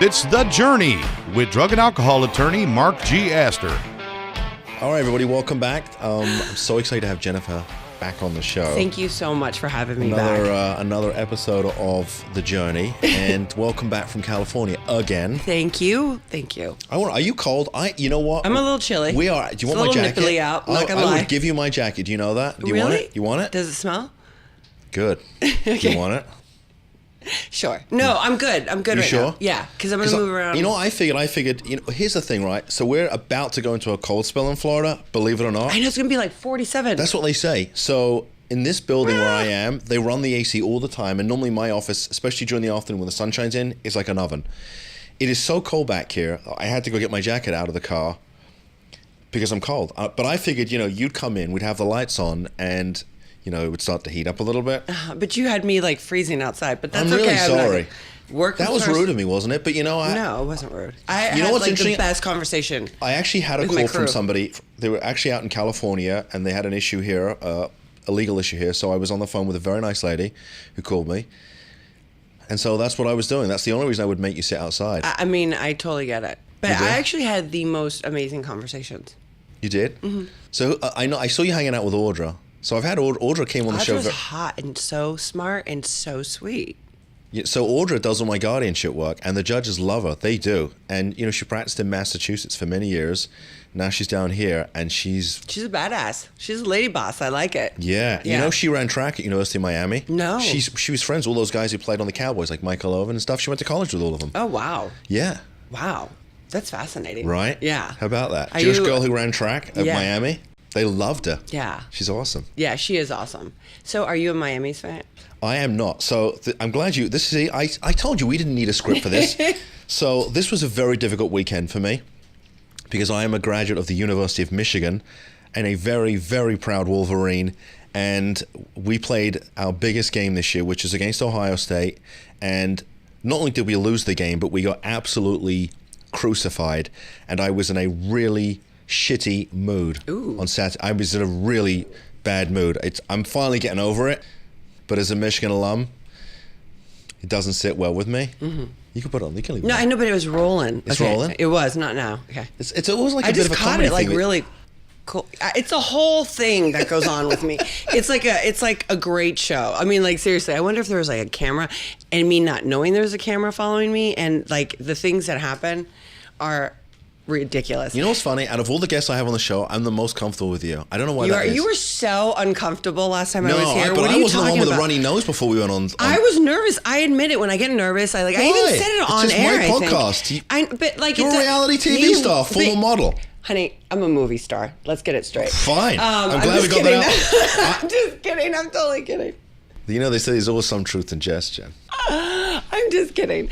It's The Journey with drug and alcohol attorney Mark G. Astor. All right, everybody, welcome back. I'm so excited to have Jennifer back on the show. Thank you so much for having me back. Another episode of The Journey, and welcome back from California again. Thank you. Thank you. Are you cold? You know what? I'm a little chilly. We are. Do you want my jacket? It's a little nipply out. Not gonna lie. I would give you my jacket. Do you know that? Do you want it? You want it? Does it smell? Good. Okay. Do you want it? Sure. No, I'm good. I'm good you right sure? now. Yeah, because I'm going to move around. You know what I figured, here's the thing, right? So we're about to go into a cold spell in Florida, believe it or not. I know, it's going to be like 47. That's what they say. So in this building where I am, they run the AC all the time. And normally my office, especially during the afternoon when the sun shines in, is like an oven. It is so cold back here. I had to go get my jacket out of the car because I'm cold. But I figured, you'd come in, we'd have the lights on, and it would start to heat up a little bit. But you had me like freezing outside, but that's I'm really okay. sorry. That was rude of me, wasn't it? But No, it wasn't rude. I had what's like interesting? the best conversation. I actually had a call from somebody. They were actually out in California, and they had an issue here, a legal issue here. So I was on the phone with a very nice lady who called me. And so that's what I was doing. That's the only reason I would make you sit outside. I mean, I totally get it. But I actually had the most amazing conversations. You did? Mm-hmm. So I saw you hanging out with Audra. So I've had Audra came on the show. Audra was hot and so smart and so sweet. Yeah, so Audra does all my guardianship work, and the judges love her. They do. And, she practiced in Massachusetts for many years. Now she's down here, and she's a badass. She's a lady boss. I like it. Yeah. She ran track at University of Miami. No. She was friends with all those guys who played on the Cowboys, like Michael Owen and stuff. She went to college with all of them. Oh, wow. Yeah. Wow. That's fascinating. Right? Yeah. How about that? Jewish girl who ran track at Miami. They loved her. Yeah. She's awesome. Yeah, she is awesome. So are you a Miami's fan? I am not. So I'm glad I told you we didn't need a script for this. So this was a very difficult weekend for me because I am a graduate of the University of Michigan and a very, very proud Wolverine. And we played our biggest game this year, which is against Ohio State. And not only did we lose the game, but we got absolutely crucified. And I was in a really shitty mood on Saturday. I was in a really bad mood. I'm finally getting over it, but as a Michigan alum, it doesn't sit well with me. Mm-hmm. You can put it on. You can leave it. No, I know, but it was rolling. It's rolling. It was not now. Okay. It's always like a bit of a comedy I just caught it like thing. really cool. It's a whole thing that goes on with me. It's like a great show. I mean, like seriously, I wonder if there was like a camera, and me not knowing there was a camera following me, and like the things that happen are ridiculous. You know what's funny? Out of all the guests I have on the show, I'm the most comfortable with you. I don't know why that is. You were so uncomfortable last time I was here. But what I are you wasn't the talking one with about? a runny nose before we went on. I was nervous. I admit it. When I get nervous, I even said it on it's just air. my podcast. But like You're a reality TV star, former model. Honey, I'm a movie star. Let's get it straight. Fine. I'm glad we got that out. I'm just kidding. I'm totally kidding. They say there's always some truth in jest, Jen. I'm just kidding.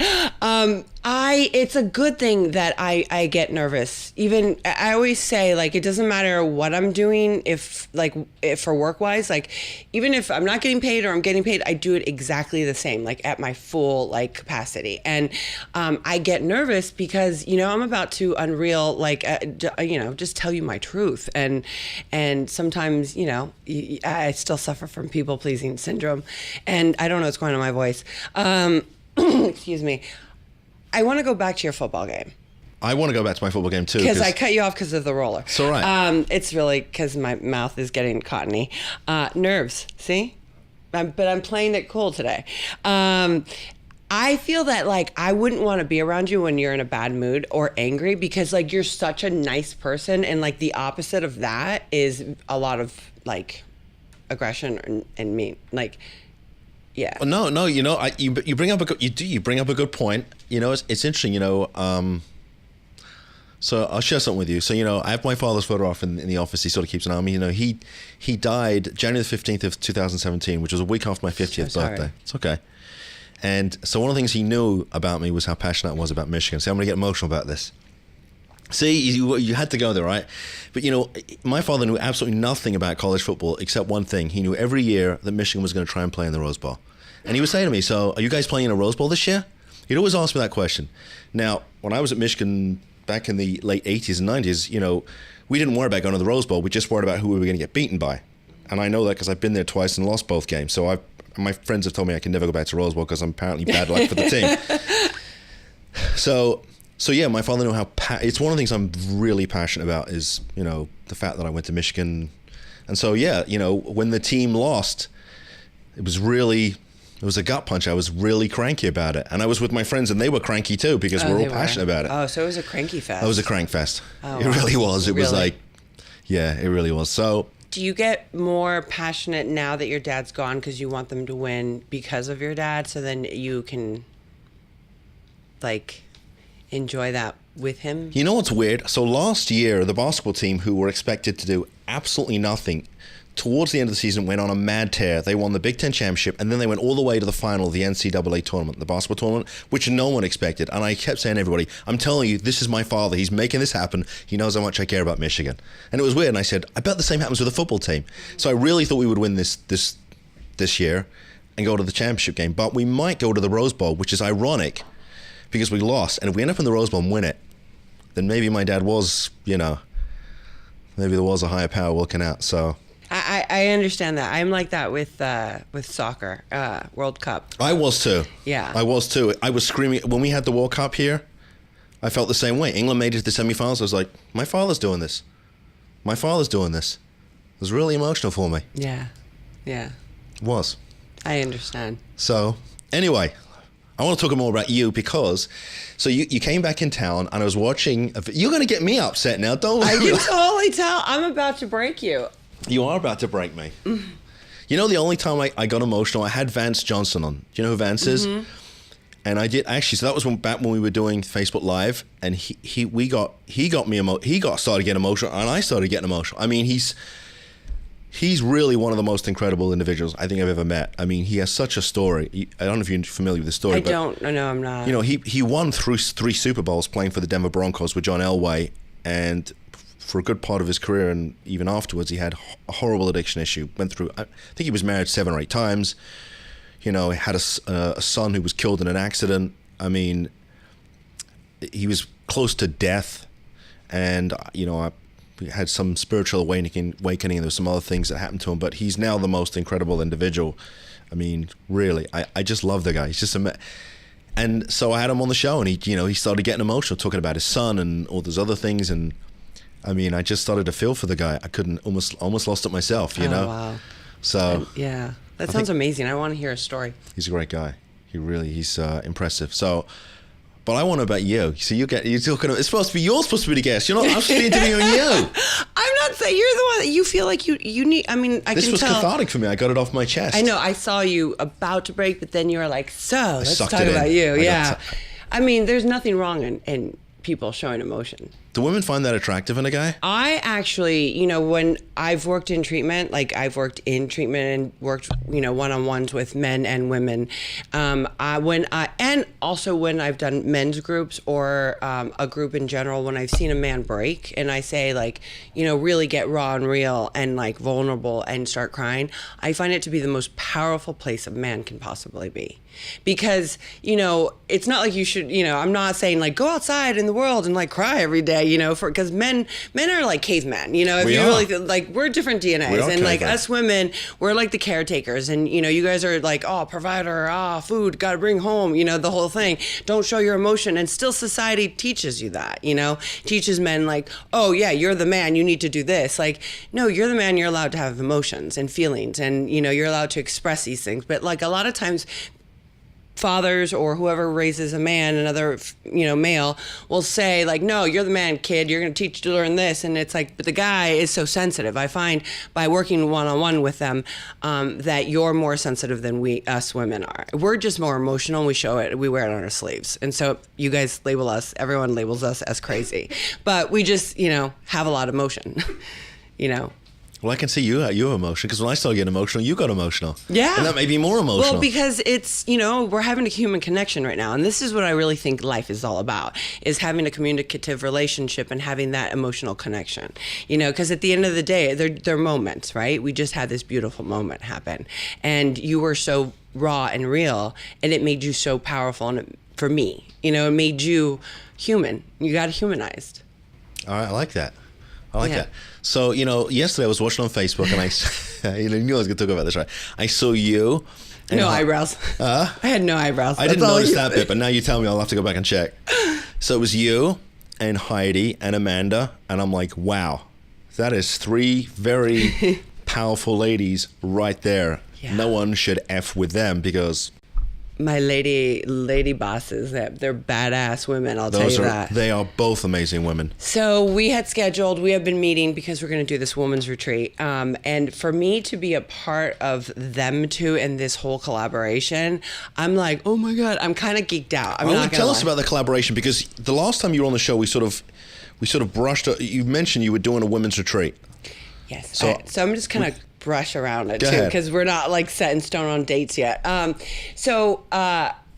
It's a good thing that I get nervous. Even I always say, like, it doesn't matter what I'm doing if for work wise, like even if I'm not getting paid or I'm getting paid, I do it exactly the same, like at my full capacity. And I get nervous because I'm about to unreal just tell you my truth, and sometimes I still suffer from people pleasing syndrome, and I don't know what's going on in my voice. Excuse me. I want to go back to your football game. I want to go back to my football game too. Because I cut you off because of the roller. It's all right. It's really because my mouth is getting cottony. Nerves, see? But I'm playing it cool today. I feel that I wouldn't want to be around you when you're in a bad mood or angry because you're such a nice person, and the opposite of that is a lot of aggression and mean. Yeah. No. You bring up a good point. It's interesting. So I'll share something with you. So I have my father's photo off in the office. He sort of keeps an eye on me. He died January the 15th of 2017, which was a week after my 50th birthday. It's okay. And so one of the things he knew about me was how passionate I was about Michigan. So I'm going to get emotional about this. See, you had to go there, right? But my father knew absolutely nothing about college football except one thing. He knew every year that Michigan was going to try and play in the Rose Bowl. And he would say to me, so are you guys playing in a Rose Bowl this year? He'd always ask me that question. Now, when I was at Michigan back in the late 80s and 90s, we didn't worry about going to the Rose Bowl. We just worried about who we were going to get beaten by. And I know that because I've been there twice and lost both games. So my friends have told me I can never go back to Rose Bowl because I'm apparently bad luck for the team. So yeah, my father knew how. It's one of the things I'm really passionate about is, you know, the fact that I went to Michigan, and so yeah, you know, when the team lost, it was a gut punch. I was really cranky about it, and I was with my friends, and they were cranky too because we're all passionate about it. Oh, so it was a cranky fest. It was a crank fest. Oh, it wow. really was. It was Really? like, yeah, it really was. So. Do you get more passionate now that your dad's gone because you want them to win because of your dad, so then you can, like, enjoy that with him? You know what's weird? So last year, the basketball team, who were expected to do absolutely nothing, towards the end of the season went on a mad tear. They won the Big Ten championship, and then they went all the way to the final of the NCAA tournament, the basketball tournament, which no one expected. And I kept saying to everybody, I'm telling you, this is my father. He's making this happen. He knows how much I care about Michigan. And it was weird. And I said, I bet the same happens with the football team. So I really thought we would win this year and go to the championship game. But we might go to the Rose Bowl, which is ironic because we lost. And if we end up in the Rose Bowl and win it, then maybe my dad was, you know, maybe there was a higher power looking out. So... I understand that. I'm like that with soccer, World Cup. I was too. Yeah. I was too. I was screaming. When we had the World Cup here, I felt the same way. England made it to the semifinals. I was like, my father's doing this. My father's doing this. It was really emotional for me. Yeah. Yeah. It was. I understand. So, anyway, I want to talk more about you because, so you came back in town and I was watching, you're going to get me upset now, don't I you? can totally tell. I'm about to break you. You are about to break me. You know, the only time I got emotional, I had Vance Johnson on. Do you know who Vance is? And I did actually. So that was back when we were doing Facebook Live, and he started getting emotional, and I started getting emotional. I mean, he's really one of the most incredible individuals I think I've ever met. I mean, he has such a story. I don't know if you're familiar with the story. No, I'm not. You know, he won through 3 Super Bowls playing for the Denver Broncos with John Elway, and for a good part of his career and even afterwards, he had a horrible addiction issue. Went through, I think he was married 7 or 8 times. You know, he had a son who was killed in an accident. I mean, he was close to death. And, you know, I had some spiritual awakening, and there's some other things that happened to him. But he's now the most incredible individual. I mean, really, I just love the guy. He's just and so I had him on the show, and he started getting emotional, talking about his son and all those other things. And I mean, I just started to feel for the guy. I couldn't, almost lost it myself, you know? Wow. So. Yeah. That sounds amazing. I want to hear a story. He's a great guy. He's impressive. So, but I want to know about you. So you're talking, you're supposed to be the guest. You're not, I'm supposed to be interviewing you. I'm not saying you're the one that you feel like you need, I mean, This was cathartic for me. I got it off my chest. I know. I saw you about to break, but then you were like, let's talk sucked it about in. you. Yeah. I mean, there's nothing wrong in people showing emotion. Do women find that attractive in a guy? I actually, you know, when I've worked in treatment, and worked, you know, one-on-ones with men and women, and also when I've done men's groups or a group in general, when I've seen a man break and I say, like, you know, really get raw and real and like vulnerable and start crying, I find it to be the most powerful place a man can possibly be. Because, you know, it's not like you should, you know, I'm not saying like go outside in the world and like cry every day, you know, because men are like cavemen, you know, if you really like, we're different DNAs, and like us women, we're like the caretakers, and you know, you guys are like, oh, provider, food, gotta bring home, you know, the whole thing. Don't show your emotion, and still society teaches you that, you know, teaches men like, oh yeah, you're the man, you need to do this. Like, no, you're the man, you're allowed to have emotions and feelings, and you know, you're allowed to express these things. But like a lot of times, fathers or whoever raises a man, another, you know, male, will say like, no, you're the man, kid, you're going to teach to learn this. And it's like, but the guy is so sensitive. I find by working one-on-one with them that you're more sensitive than us women are. We're just more emotional, and we show it, we wear it on our sleeves. And so you guys everyone labels us as crazy, but we just, you know, have a lot of emotion, you know. Well, I can see your emotion, because when I started getting emotional, you got emotional. Yeah. And that made me more emotional. Well, because it's, you know, we're having a human connection right now. And this is what I really think life is all about, is having a communicative relationship and having that emotional connection. You know, because at the end of the day, they're moments, right? We just had this beautiful moment happen. And you were so raw and real, and it made you so powerful. And for me, you know, it made you human. You got humanized. All right, I like that. I like that. So, you know, yesterday I was watching on Facebook, and I, you know, knew I was going to talk about this, right? I saw you And No eyebrows. I had no eyebrows. I didn't notice that bit, but now you tell me, I'll have to go back and check. So it was you and Heidi and Amanda, and I'm like, wow, that is 3 very powerful ladies right there. Yeah. No one should F with them because... My lady bosses, they're badass women, I'll tell you that. They are both amazing women. So we had been meeting because we're going to do this women's retreat. And for me to be a part of them two and this whole collaboration, I'm like, oh my God, I'm kind of geeked out. Tell us about the collaboration, because the last time you were on the show, we sort of brushed, you mentioned you were doing a women's retreat. Yes. So I'm just kind of brush around it too, because we're not like set in stone on dates yet.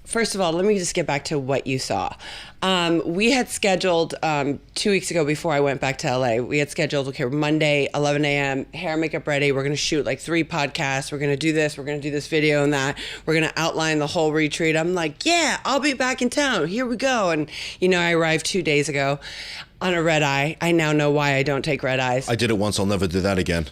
First of all, let me just get back to what you saw. We had scheduled 2 weeks ago before I went back to LA. We had scheduled, okay, Monday, 11 a.m., hair and makeup ready. We're going to shoot like 3 podcasts. We're going to do this. We're going to do this video and that. We're going to outline the whole retreat. I'm like, yeah, I'll be back in town. Here we go. And, I arrived 2 days ago on a red eye. I now know why I don't take red eyes. I did it once. I'll never do that again.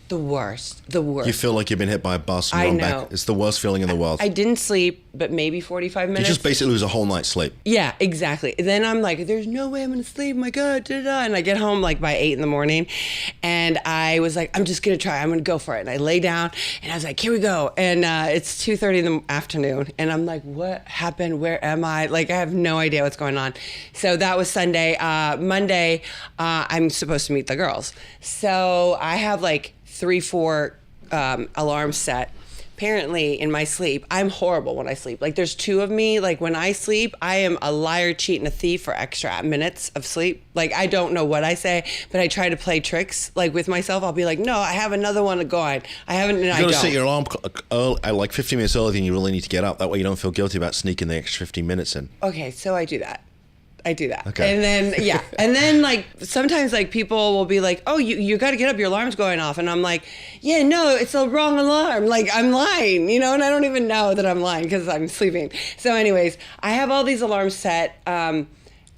The worst. You feel like you've been hit by a bus and I run know. back. It's the worst feeling in the world. I didn't sleep, but maybe 45 minutes. You just basically lose a whole night's sleep. Yeah, exactly. Then I'm like, there's no way I'm going to sleep. My God, da-da. And I get home like by 8 in the morning. And I was like, I'm just going to try. I'm going to go for it. And I lay down and I was like, here we go. And it's 2:30 in the afternoon. And I'm like, what happened? Where am I? Like, I have no idea what's going on. So that was Sunday. Monday, I'm supposed to meet the girls. So I have like 3-4 alarms set. Apparently in my sleep, I'm horrible when I sleep. Like there's 2 of me. Like when I sleep, I am a liar, cheat, and a thief for extra minutes of sleep. Like I don't know what I say, but I try to play tricks like with myself. I'll be like, no, I have another one going. I haven't, and I don't. You got to set your alarm like 15 minutes earlier than you really need to get up. That way you don't feel guilty about sneaking the extra 15 minutes in. Okay, so I do that. Okay. And then, yeah. And then like, sometimes like people will be like, oh, you got to get up. Your alarm's going off. And I'm like, yeah, no, it's the wrong alarm. Like I'm lying, and I don't even know that I'm lying because I'm sleeping. So anyways, I have all these alarms set. I'm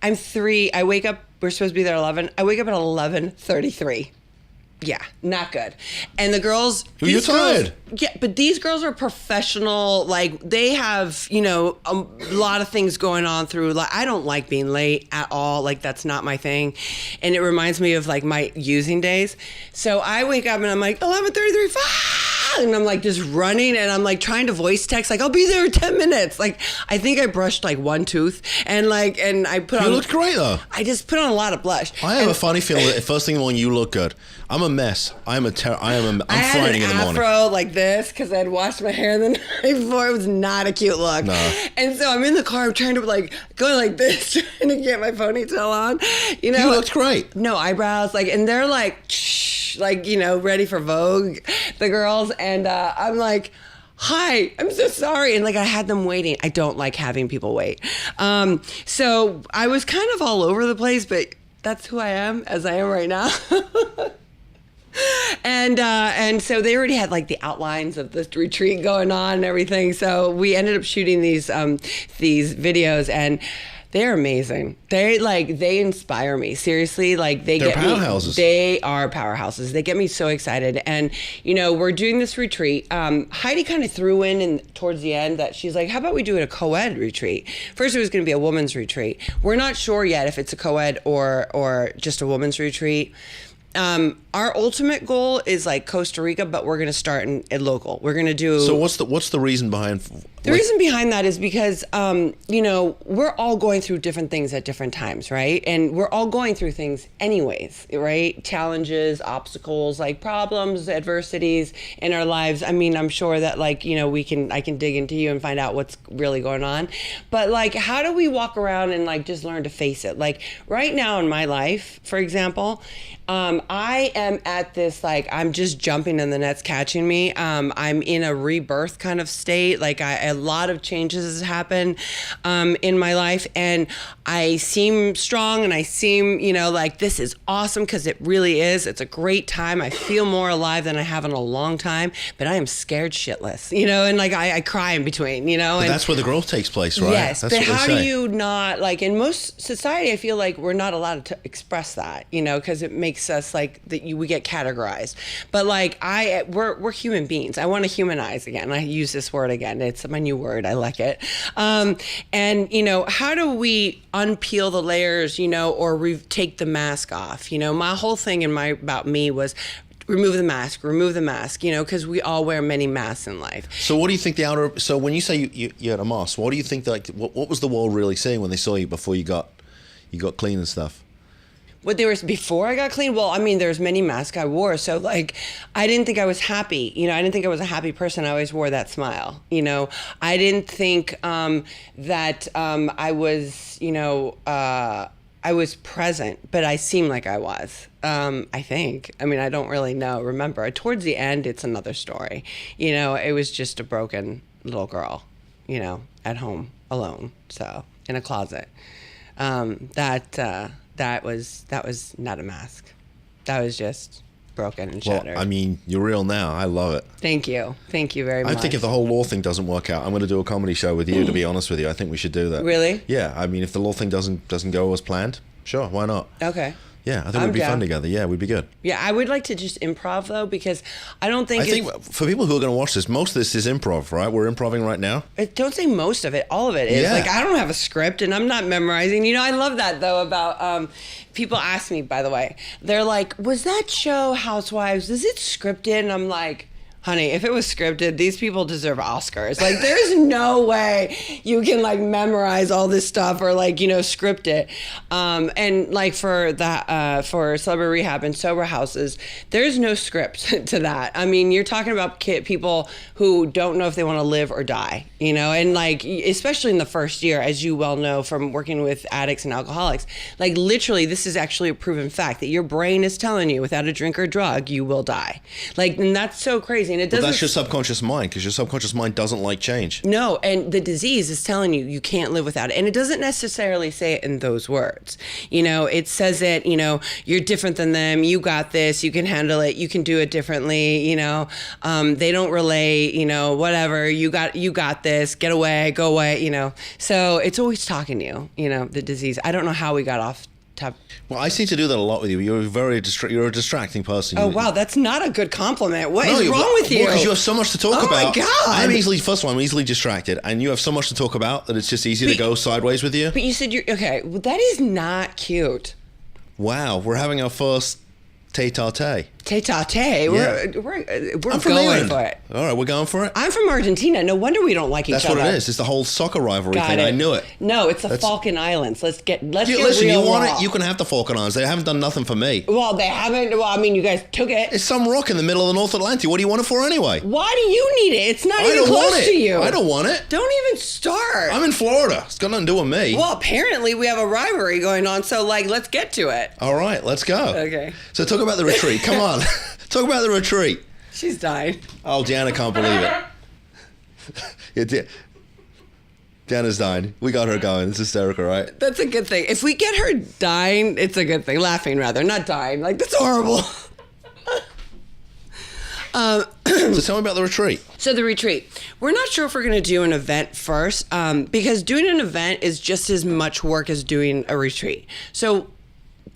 3. I wake up. We're supposed to be there at 11. I wake up at 11:33. Yeah, not good. And the girls... You're tired. Yeah, but these girls are professional. Like, they have, a lot of things going on through... Like, I don't like being late at all. Like, that's not my thing. And it reminds me of, like, my using days. So I wake up and I'm like, 11:33, and I'm, like, just running. And I'm, like, trying to voice text. Like, I'll be there in 10 minutes. Like, I think I brushed, like, 1 tooth. And, like, and I put on... You looked great, though. I just put on a lot of blush. I have a funny feeling that first thing in the morning, you look good. I'm a mess. I'm frightening in the morning. I had an afro like this because I'd washed my hair the night before. It was not a cute look. No. And so I'm in the car, I'm trying to like going like this, trying to get my ponytail on. You looked great. No eyebrows, like, and they're like, shh, like, ready for Vogue, the girls, and I'm like, hi, I'm so sorry. And like, I had them waiting. I don't like having people wait. So I was kind of all over the place, but that's who I am as I am right now. And so they already had like the outlines of this retreat going on and everything. So we ended up shooting these videos, and they're amazing. They inspire me. Seriously, like they're powerhouses. They are powerhouses. They get me so excited. And we're doing this retreat. Heidi kind of threw in towards the end that she's like, how about we do it a co-ed retreat? First it was going to be a woman's retreat. We're not sure yet if it's a co-ed or just a woman's retreat. Our ultimate goal is like Costa Rica, but we're going to start in local. We're going to do. So what's the reason behind? The reason behind that is because, we're all going through different things at different times, right? And we're all going through things anyways, right? Challenges, obstacles, like problems, adversities in our lives. I mean, I'm sure that like, I can dig into you and find out what's really going on. But like, how do we walk around and like just learn to face it? Like right now in my life, for example, I am at this, like, I'm just jumping and the net's catching me. I'm in a rebirth kind of state. Like I a lot of changes has happened in my life, and I seem strong, and I seem, like this is awesome, because it really is. It's a great time. I feel more alive than I have in a long time, but I am scared shitless, and like I cry in between, But that's where the growth takes place, right? Yes, that's but what how they do say. you not, like in most society, I feel like we're not allowed to express that, because it makes us like we get categorized. But like we're human beings. I want to humanize again. I use this word again. It's my new word. I like it. And how do we unpeel the layers, or take the mask off? My whole thing about me was remove the mask, because we all wear many masks in life. So what do you think so when you say you had a mask, what do you think, like, what was the world really saying when they saw you before you got clean and stuff? What there was before I got clean? Well, I mean, there's many masks I wore. So like, I didn't think I was happy. I didn't think I was a happy person. I always wore that smile. I didn't think that I was, I was present, but I seemed like I was. I think. I mean, I don't really know. Remember, towards the end, it's another story. It was just a broken little girl, at home alone, so in a closet. That was not a mask. That was just broken and shattered. Well, I mean, you're real now. I love it. Thank you very much. I think if the whole law thing doesn't work out, I'm going to do a comedy show with you. To be honest with you, I think we should do that. Really? Yeah. I mean, if the law thing doesn't go as planned, sure, why not? Okay. Yeah, I think we'd be fun together. Yeah, we'd be good. Yeah, I would like to just improv though, because I don't think. I think for people who are going to watch this, most of this is improv, right? We're improving right now. Don't say most of it. All of it is. Yeah. Like, I don't have a script, and I'm not memorizing. I love that though about people ask me. By the way, they're like, "Was that show Housewives? Is it scripted?" And I'm like, honey, if it was scripted, these people deserve Oscars. Like, there's no way you can like memorize all this stuff or like, script it. And like for Celebrity Rehab and Sober Houses, there's no script to that. I mean, you're talking about people who don't know if they want to live or die, and like, especially in the first year, as you well know from working with addicts and alcoholics, like literally, this is actually a proven fact that your brain is telling you without a drink or drug, you will die. Like, and that's so crazy. And it doesn't. But that's your subconscious mind, because your subconscious mind doesn't like change. No, and the disease is telling you you can't live without it. And it doesn't necessarily say it in those words. It says it, you're different than them. You got this. You can handle it. You can do it differently. They don't relate, whatever. You got this. Get away. Go away, So it's always talking to you, the disease. I don't know how we got off. Well, I seem to do that a lot with you. You're you're a distracting person. Oh, wow, that's not a good compliment. What is wrong with you? Because you have so much to talk about. Oh my God! First of all, I'm easily distracted, and you have so much to talk about that it's just easy to go sideways with you. But you said okay. Well, that is not cute. Wow, we're having our first tete-a-tete. Tete-a-tete. Yeah. We're I'm from going England. for it. All right, we're going for it. I'm from Argentina. No wonder we don't like each other. That's what it is. It's the whole soccer rivalry Got thing. it. I knew it. No, it's the Falkland Islands. Let's get Listen, real you want raw. it? You can have the Falkland Islands. They haven't done nothing for me. Well, they haven't. Well, I mean, you guys took it. It's some rock in the middle of the North Atlantic. What do you want it for anyway? Why do you need it? It's not I even don't close want it. to you. I don't want it. Don't even start. I'm in Florida. It's got nothing to do with me. Well, apparently we have a rivalry going on, so like, let's get to it. All right, let's go. Okay. So talk about the retreat. Come on. Talk about the retreat. She's dying. Oh, Deanna can't believe it. Yeah, Deanna's dying. We got her going. It's hysterical, right? That's a good thing. If we get her dying, it's a good thing. Laughing, rather. Not dying. Like, that's horrible. So tell me about the retreat. So the retreat. We're not sure if we're going to do an event first, because doing an event is just as much work as doing a retreat. So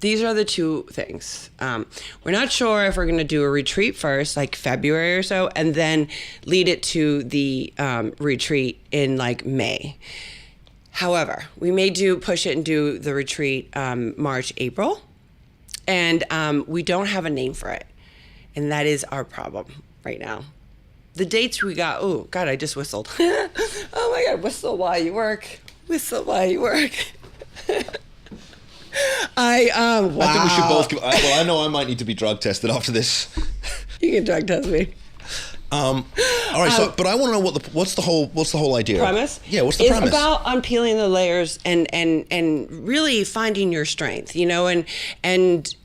these are the two things. We're not sure if we're going to do a retreat first, like February or so, and then lead it to the retreat in like May. However, we may push it and do the retreat March, April, and we don't have a name for it. And that is our problem right now. The dates we got, oh, God, I just whistled. Oh my God, whistle while you work. Whistle while you work. Wow. I think we should both. Well, I know I might need to be drug tested after this. You can drug test me. All right. So, but I want to know what's the whole idea? Premise. Yeah. What's the premise? It's about unpeeling the layers and really finding your strength, and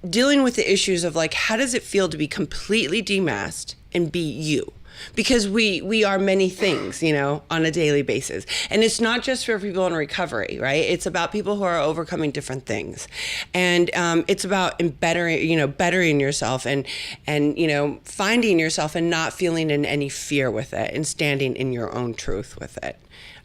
dealing with the issues of like, how does it feel to be completely demasked and be you? because we are many things, you know, on a daily basis. And it's not just for people in recovery, right? It's about people who are overcoming different things. And it's about bettering yourself and, you know, finding yourself and not feeling in any fear with it and standing in your own truth with it.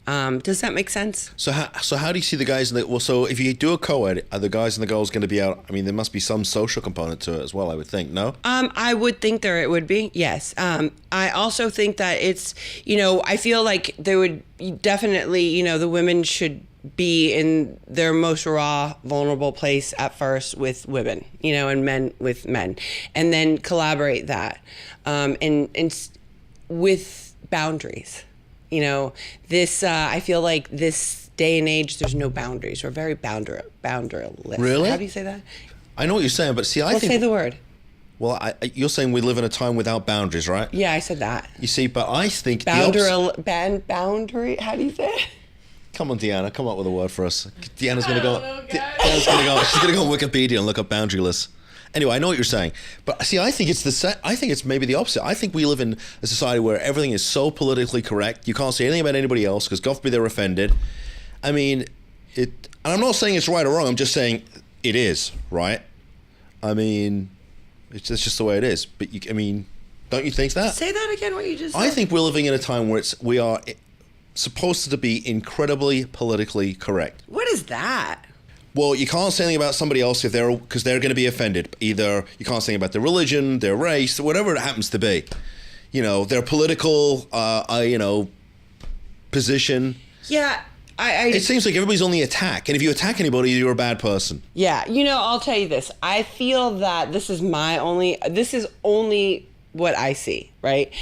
Does that make sense? So how do you see the guys so if you do a co-ed, are the guys and the girls going to be out? I mean, there must be some social component to it as well, I would think, no? I would think it would be, yes. I also think that it's, you know, I feel like there would definitely, you know, the women should be in their most raw, vulnerable place at first with women, you know, and men with men, and then collaborate that, and with boundaries. You know, this, I feel like this day and age, there's no boundaries. We're very boundaryless. Really? How do you say that? I know what you're saying, but see, I think... say the word. Well, you're saying we live in a time without boundaries, right? Yeah, I said that. You see, but I think boundary, how do you say it? Come on, Deanna, come up with a word for us. Deanna's going to go... She's going to go on Wikipedia and look up boundaryless. Anyway, I know what you're saying, but see, I think it's maybe the opposite. I think we live in a society where everything is so politically correct. You can't say anything about anybody else because God forbid they're offended. I mean, and I'm not saying it's right or wrong. I'm just saying it is, right? I mean, it's just the way it is. But I mean, don't you think that? Say that again. What you just said. I think we're living in a time where we are supposed to be incredibly politically correct. What is that? Well, you can't say anything about somebody else because they're going to be offended. Either you can't say anything about their religion, their race, whatever it happens to be. You know, their political, position. Yeah, It seems like everybody's on the attack, and if you attack anybody, you're a bad person. Yeah, you know, I'll tell you this. I feel that this is only what I see, right?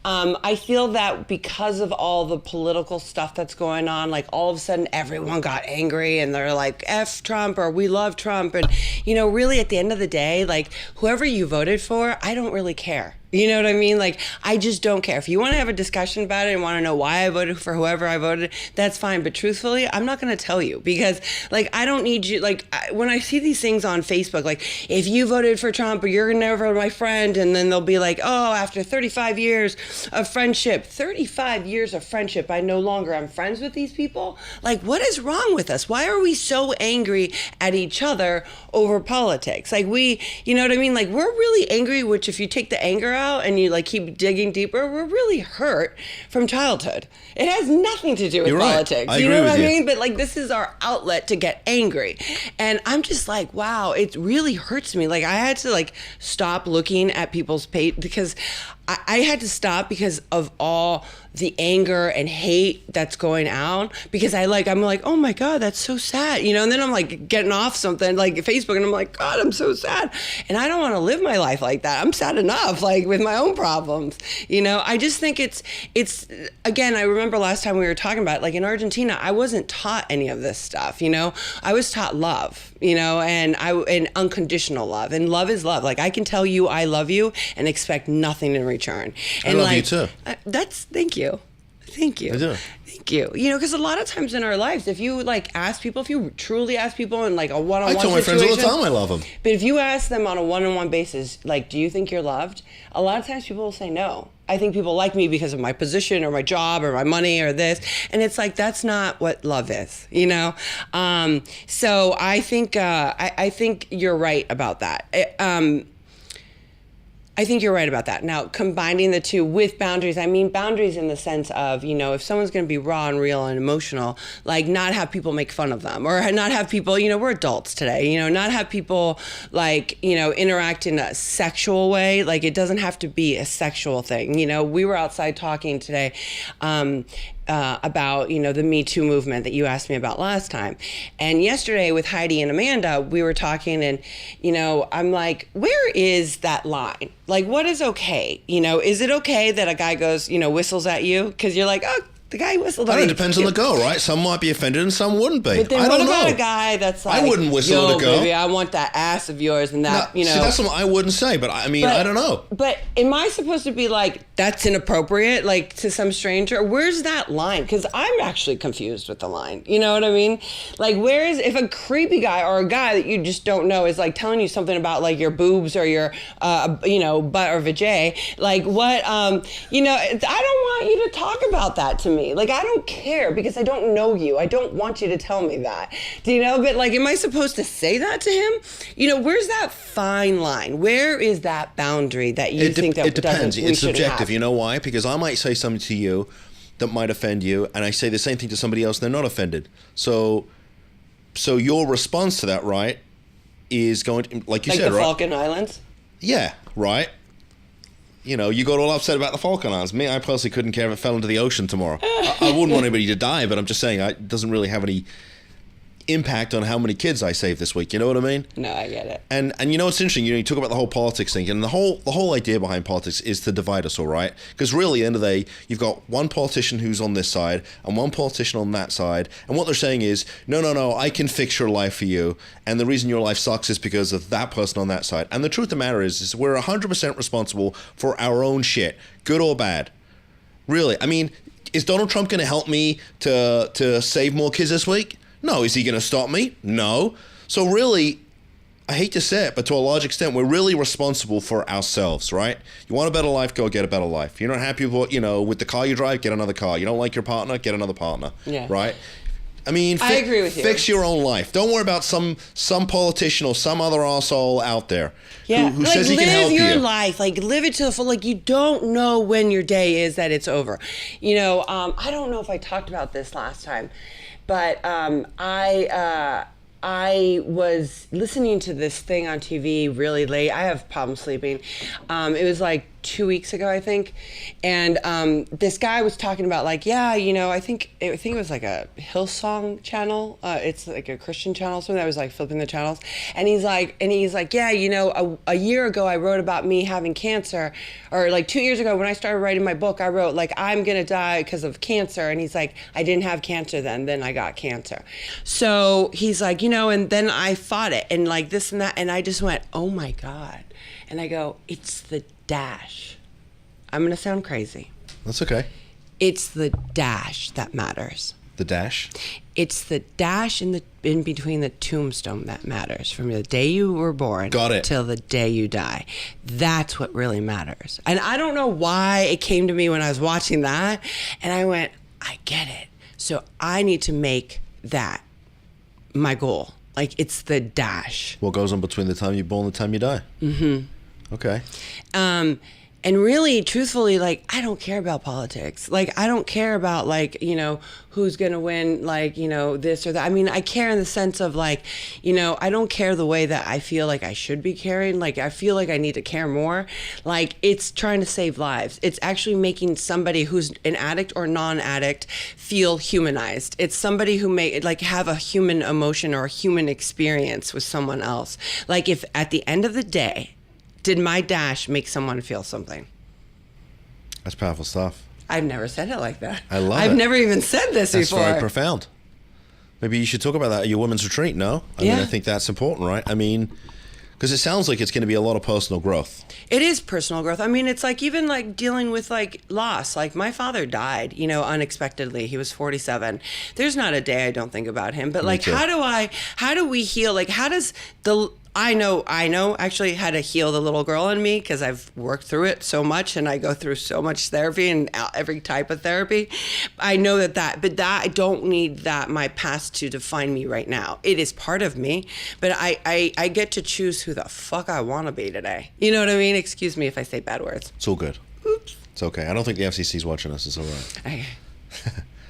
I feel that because of all the political stuff that's going on, like all of a sudden everyone got angry and they're like, F Trump or we love Trump. And, you know, really at the end of the day, like whoever you voted for, I don't really care. You know what I mean? Like, I just don't care. If you want to have a discussion about it and want to know why I voted for whoever I voted, that's fine. But truthfully, I'm not going to tell you because, like, I don't need you. Like, when I see these things on Facebook, like, if you voted for Trump or you're never my friend, and then they'll be like, oh, after 35 years of friendship, 35 years of friendship, I no longer am friends with these people. Like, what is wrong with us? Why are we so angry at each other over politics? Like, you know what I mean? Like, we're really angry, which if you take the anger out, and you like keep digging deeper, we're really hurt from childhood. It has nothing to do with politics. I you agree know with what I you. mean? But like this is our outlet to get angry. And I'm just like, wow, it really hurts me. Like I had to like stop looking at people's page because I had to stop because of all the anger and hate that's going out because I'm like, oh my God, that's so sad. You know, and then I'm like getting off something like Facebook and I'm like, God, I'm so sad. And I don't want to live my life like that. I'm sad enough, like with my own problems. You know, I just think it's again, I remember last time we were talking about, like in Argentina, I wasn't taught any of this stuff, you know, I was taught love, you know, and unconditional love, and love is love. Like I can tell you I love you and expect nothing in return. And I love like, you too. Thank you. Thank you. I do. Thank you. You know, because a lot of times in our lives, if you truly ask people in like a one-on-one situation. I tell my friends all the time I love them. But if you ask them on a one-on-one basis, like, do you think you're loved? A lot of times people will say no. I think people like me because of my position or my job or my money or this. And it's like, that's not what love is, you know? So I think you're right about that. I think you're right about that. Now, combining the two with boundaries, I mean boundaries in the sense of, you know, if someone's going to be raw and real and emotional, like not have people make fun of them or not have people, you know, we're adults today, you know, not have people like, you know, interact in a sexual way. Like it doesn't have to be a sexual thing. You know, we were outside talking today, about, you know, the Me Too movement that you asked me about last time. And yesterday with Heidi and Amanda, we were talking and, you know, I'm like, where is that line? Like, what is okay? You know, is it okay that a guy goes, you know, whistles at you? Because you're like, oh, The guy whistled. And it depends on the girl, right? Some might be offended and some wouldn't be. But then I what don't about know. a guy that's like, I wouldn't whistle at a girl. Baby, I want that ass of yours and that, See, that's something I wouldn't say, but I mean, I don't know. But am I supposed to be like, that's inappropriate, like to some stranger? Where's that line? Because I'm actually confused with the line. You know what I mean? Like, where is, if a creepy guy or a guy that you just don't know is like telling you something about like your boobs or your, butt or vajay, like what, I don't want you to talk about that to me. Like, I don't care because I don't know you. I don't want you to tell me that. Do you know? But like, am I supposed to say that to him? Where's that fine line? Where is that boundary that you think that it depends. We it's subjective. have? You know why? Because I might say something to you that might offend you, and I say the same thing to somebody else, and they're not offended. So your response to that, right, is going to, like you said, the right? Falkland Islands? Yeah, right. You got all upset about the Falkland Islands. Me, I personally couldn't care if it fell into the ocean tomorrow. I wouldn't want anybody to die, but I'm just saying it doesn't really have any impact on how many kids I saved this week. You know what I mean? No, I get it. And it's interesting. You talk about the whole politics thing, and the whole idea behind politics is to divide us all, right? Because really, at the end of the day, you've got one politician who's on this side and one politician on that side, and what they're saying is, no, I can fix your life for you, and the reason your life sucks is because of that person on that side. And the truth of the matter is we're 100% responsible for our own shit, good or bad. Really, I mean, is Donald Trump going to help me to save more kids this week? No. Is he going to stop me? No. So really, I hate to say it, but to a large extent, we're really responsible for ourselves, right? You want a better life, go get a better life. You're not happy with with the car you drive, get another car. You don't like your partner, get another partner. Yeah. Right? I mean, I agree with you. Fix your own life. Don't worry about some politician or some other asshole out there who says he can help you. Live your life. Like, live it to the full. Like, you don't know when your day is that it's over. I don't know if I talked about this last time, but I was listening to this thing on TV really late. I have problems sleeping. It was like 2 weeks ago, I think. And this guy was talking about like, I think it was like a Hillsong channel. It's like a Christian channel, something that was like flipping the channels. And he's like, a year ago I wrote about me having cancer, or like 2 years ago when I started writing my book, I wrote like, I'm gonna die because of cancer. And he's like, I didn't have cancer then I got cancer. So he's like, and then I fought it and like this and that. And I just went, oh my God. And I go, it's the dash. I'm going to sound crazy. That's okay. It's the dash that matters. The dash? It's the dash in between the tombstone that matters. From the day you were born till the day you die. That's what really matters. And I don't know why it came to me when I was watching that. And I went, I get it. So I need to make that my goal. Like, it's the dash. What goes on between the time you're born and the time you die? Mm-hmm. Okay. And really, truthfully, like, I don't care about politics. Like, I don't care about, like, who's going to win, like, this or that. I mean, I care in the sense of, like, I don't care the way that I feel like I should be caring. Like, I feel like I need to care more. Like, it's trying to save lives. It's actually making somebody who's an addict or non-addict feel humanized. It's somebody who may, like, have a human emotion or a human experience with someone else. Like, if at the end of the day, did my dash make someone feel something? That's powerful stuff. I've never said it like that. I love it. I've never even said this That's before. That's very profound. Maybe you should talk about that at your women's retreat, no? I mean, I think that's important, right? I mean, because it sounds like it's going to be a lot of personal growth. It is personal growth. I mean, it's like even like dealing with like loss. Like my father died, unexpectedly. He was 47. There's not a day I don't think about him. But like, how do we heal? Like, how does I know actually how to heal the little girl in me because I've worked through it so much and I go through so much therapy and every type of therapy. I know but that I don't need that my past to define me right now. It is part of me, but I get to choose who the fuck I want to be today. You know what I mean? Excuse me if I say bad words. It's all good. Oops. It's okay. I don't think the FCC's watching us. It's all right. Okay.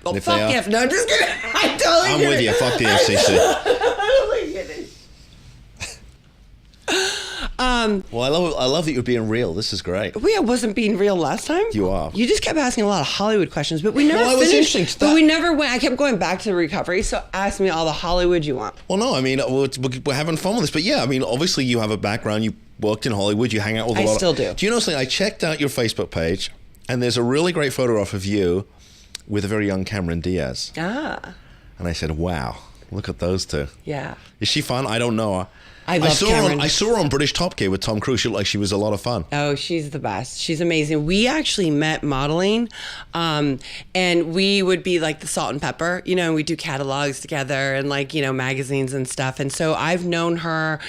Well, fuck yes. No, just kidding. I'm with you. Fuck the FCC. I'm totally kidding. Well, I love that you're being real. This is great. I wasn't being real last time. You are. You just kept asking a lot of Hollywood questions, but we never finished. Was interesting stuff. But we never went. I kept going back to the recovery. So ask me all the Hollywood you want. Well, no, I mean we're having fun with this, but yeah, I mean obviously you have a background. You worked in Hollywood. You hang out with a lot. I still do. Do you know something? I checked out your Facebook page, and there's a really great photograph of you with a very young Cameron Diaz. Ah. And I said, wow, look at those two. Yeah. Is she fun? I don't know her. I love Cameron. I saw her on British Top Gear with Tom Cruise. She looked like she was a lot of fun. Oh, she's the best. She's amazing. We actually met modeling, and we would be like the salt and pepper, you know, and we do catalogs together and like, you know, magazines and stuff. And so I've known her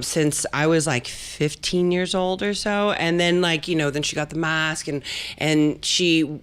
since I was like 15 years old or so. And then like, you know, then she got the mask and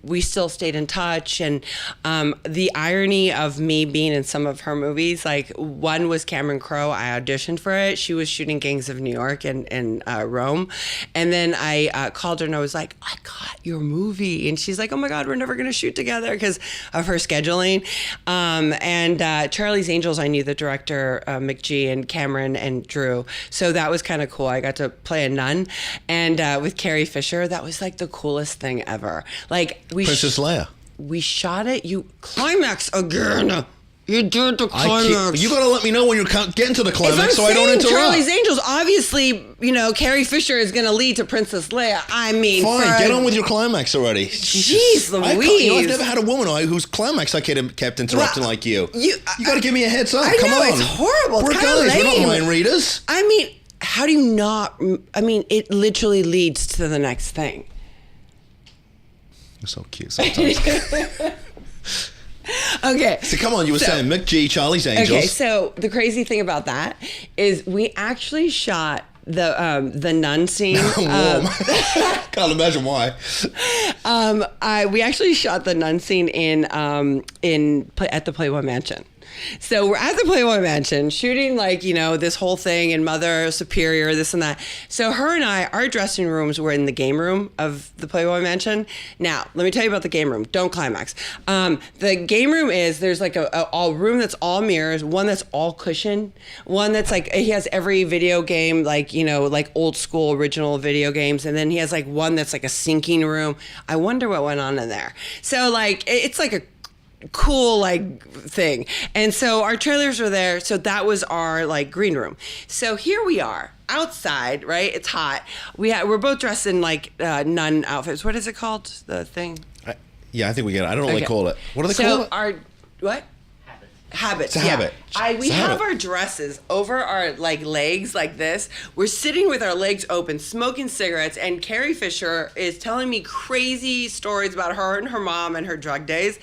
we still stayed in touch. And the irony of me being in some of her movies, like one was Cameron Crowe. I auditioned for it. She was shooting Gangs of New York in Rome. And then I called her and I was like, I got your movie. And she's like, oh my God, we're never going to shoot together because of her scheduling. And Charlie's Angels, I knew the director, McGee, and Cameron and Drew. So that was kind of cool. I got to play a nun. And with Carrie Fisher, that was like the coolest thing ever. Like Princess Leia. We shot it. You climax again. You did the climax. You gotta let me know when you're getting to the climax so I don't interrupt. Charlie's Angels, obviously, you know, Carrie Fisher is gonna lead to Princess Leia. I mean, fine, get on with your climax already. Jeez Louise. I've never had a woman whose climax I kept interrupting like you. You gotta give me a heads up. Come on. It's horrible. We're guys. We're not mind readers. I mean, how do you not? I mean, it literally leads to the next thing. You're so cute sometimes. Okay. So come on, you were saying McGee, Charlie's Angels. Okay, so the crazy thing about that is we actually shot the nun scene. Can't imagine why. We actually shot the nun scene at the Playboy Mansion. So we're at the Playboy Mansion shooting like, you know, this whole thing and Mother Superior, this and that. So her and I, our dressing rooms were in the game room of the Playboy Mansion. Now, let me tell you about the game room. Don't climax. The game room there's like a room that's all mirrors, one that's all cushion, one that's like, he has every video game, like, you know, like old school original video games. And then he has like one that's like a sinking room. I wonder what went on in there. So like, it's like a cool like thing. And so our trailers were there, so that was our like green room. So here we are outside, right? It's hot. We're both dressed in like nun outfits. What is it called, the thing? I think we get it. I don't know what they call it. What do they call it? Our what? Habits. It's a habit. We have our dresses over our like legs like this. We're sitting with our legs open, smoking cigarettes, and Carrie Fisher is telling me crazy stories about her and her mom and her drug days.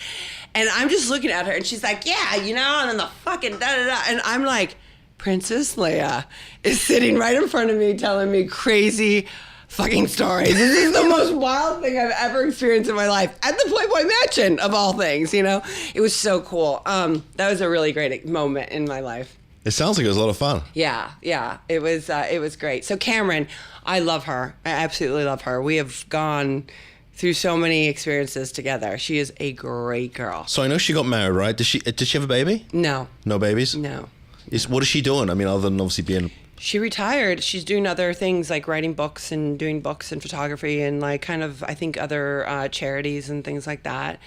And I'm just looking at her and she's like, yeah, you know, and then the fucking da-da-da. And I'm like, Princess Leia is sitting right in front of me telling me crazy fucking stories. This is the most wild thing I've ever experienced in my life at the Playboy Mansion of all things, you know? It was so cool. That was a really great moment in my life. It sounds like it was a lot of fun. Yeah. It was great. So Cameron, I love her. I absolutely love her. We have gone through so many experiences together. She is a great girl. So I know she got married, right? Did she have a baby? No. No babies? No. What is she doing? I mean, other than obviously being... She retired. She's doing other things like writing books and doing books and photography and like kind of, I think, other charities and things like that.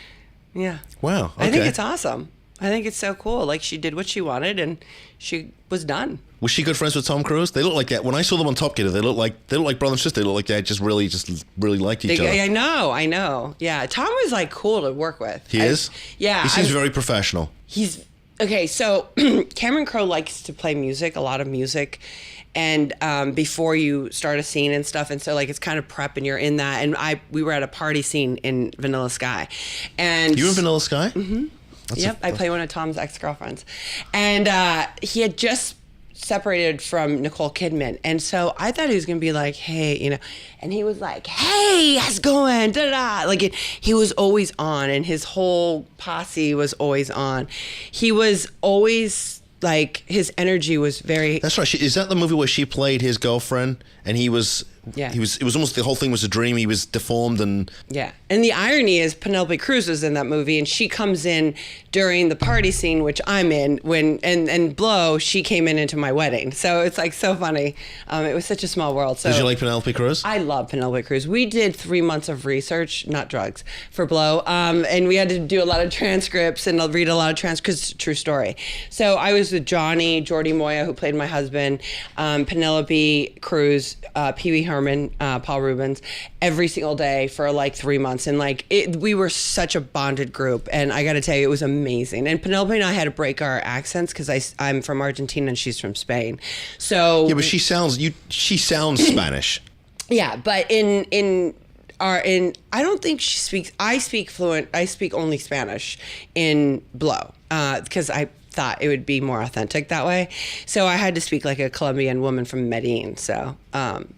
Yeah. Wow. Okay. I think it's awesome. I think it's so cool. Like she did what she wanted and she was done. Was she good friends with Tom Cruise? They look like that. When I saw them on Top Gear, they look like brother and sister. They look like they just really liked each other. I know. Yeah. Tom was like cool to work with. He is? Yeah. He seems very professional. Okay, so Cameron Crowe likes to play music, a lot of music, and before you start a scene and stuff, and so like it's kind of prep and you're in that. And we were at a party scene in Vanilla Sky, and you were in Vanilla Sky? Mm-hmm. Yep, I play one of Tom's ex-girlfriends, and he had just separated from Nicole Kidman, and so I thought he was gonna be like, hey, you know, and he was like, hey, how's it going, da da, like he was always on, and his whole posse was always on. He was always like, his energy was very... That's right. Is that the movie where she played his girlfriend and he was... Yeah. It was almost, the whole thing was a dream. He was deformed and... Yeah. And the irony is Penelope Cruz was in that movie, and she comes in during the party scene, which I'm in, and Blow, she came into my wedding. So it's like so funny. It was such a small world. So did you like Penelope Cruz? I love Penelope Cruz. We did 3 months of research, not drugs, for Blow. And we had to do a lot of transcripts and read a lot of transcripts, because it's a true story. So I was with Jordy Moya, who played my husband, Penelope Cruz, Pee Wee Herman, Herman, Paul Rubens, every single day for like 3 months. And like we were such a bonded group. And I got to tell you, it was amazing. And Penelope and I had to break our accents because I'm from Argentina and she's from Spain. So yeah, but she sounds Spanish. Yeah, but I don't think she speaks. I speak only Spanish in Blow because I thought it would be more authentic that way. So I had to speak like a Colombian woman from Medellin. So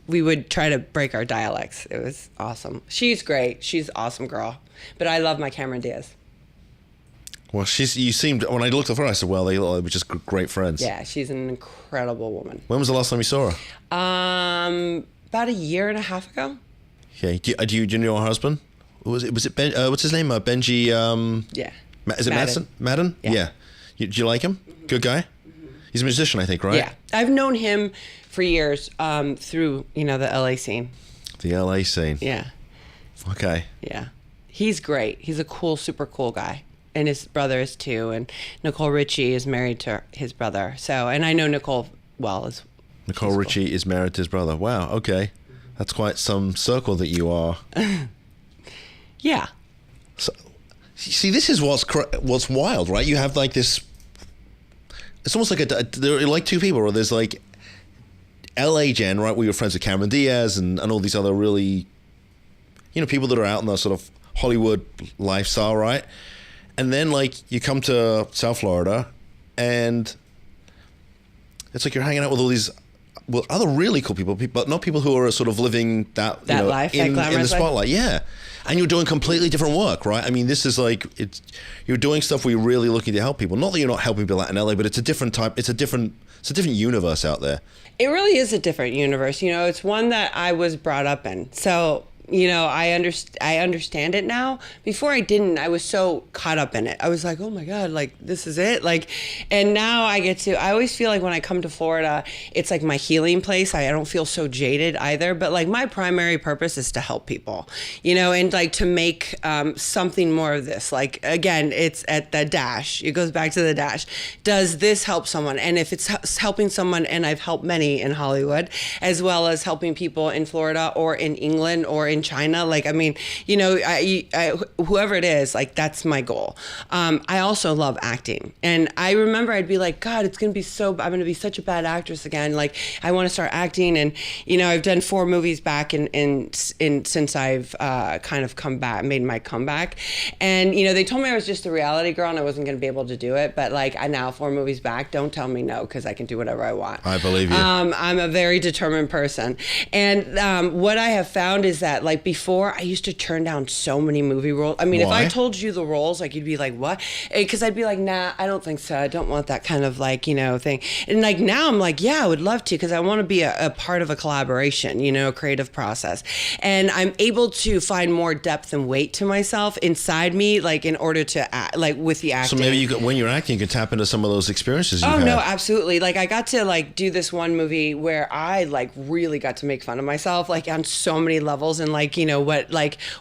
we would try to break our dialects. It was awesome. She's great. She's an awesome girl. But I love my Cameron Diaz. Well, you seemed, when I looked at her, I said, well, they were just great friends. Yeah, she's an incredible woman. When was the last time you saw her? About a year and a half ago. Okay. Do you know her husband? Was it Ben? What's his name? Benji. Yeah. Is it Madden? Madden? Yeah. Do you like him? Mm-hmm. Good guy. Mm-hmm. He's a musician, I think, right? Yeah, I've known him for years through the LA scene. The LA scene. Yeah. Okay. Yeah, he's great. He's a super cool guy, and his brother is too. And Nicole Richie is married to his brother. So, and I know Nicole well as. Nicole Richie is married to his brother. Wow. Okay. That's quite some circle that you are. Yeah. So, see, this is what's wild, right? You have like this. It's almost like there are like two people, or there's like L.A. Jen, right? We were friends with Cameron Diaz and all these other really, people that are out in the sort of Hollywood lifestyle, right? And then like you come to South Florida, and it's like you're hanging out with all these. Well, other really cool people, but not people who are sort of living that life, in the spotlight. Life. Yeah, and you're doing completely different work, right? I mean, this is like you're doing stuff where you're really looking to help people. Not that you're not helping people out in LA, but it's a different type. It's a different universe out there. It really is a different universe. It's one that I was brought up in. So. I understand it now. Before I didn't. I was so caught up in it. I was like, oh my God, like this is it. Like, and now I always feel like when I come to Florida, it's like my healing place. I don't feel so jaded either. But like my primary purpose is to help people, and like to make something more of this. Like, again, it's at the dash. It goes back to the dash. Does this help someone? And if it's helping someone, and I've helped many in Hollywood, as well as helping people in Florida or in England or in China, like, I mean, whoever it is, like, that's my goal. I also love acting, and I remember I'd be like, God, I'm going to be such a bad actress again. Like, I want to start acting, and I've done 4 movies back in since I've kind of made my comeback, and they told me I was just a reality girl and I wasn't going to be able to do it, but like, I now 4 movies back, don't tell me no, because I can do whatever I want. I believe you. I'm a very determined person, and what I have found is that, like, before, I used to turn down so many movie roles. I mean, Why? if I told you the roles, like, you'd be like, what? Because I'd be like, nah, I don't think so. I don't want that kind of, like, thing. And like, now I'm like, yeah, I would love to, because I want to be a part of a collaboration, a creative process. And I'm able to find more depth and weight to myself inside me, like, in order to act, like, with the acting. So maybe when you're acting, you can tap into some of those experiences you've had. No, absolutely. Like, I got to, like, do this one movie where I, like, really got to make fun of myself, like, on so many levels, and like,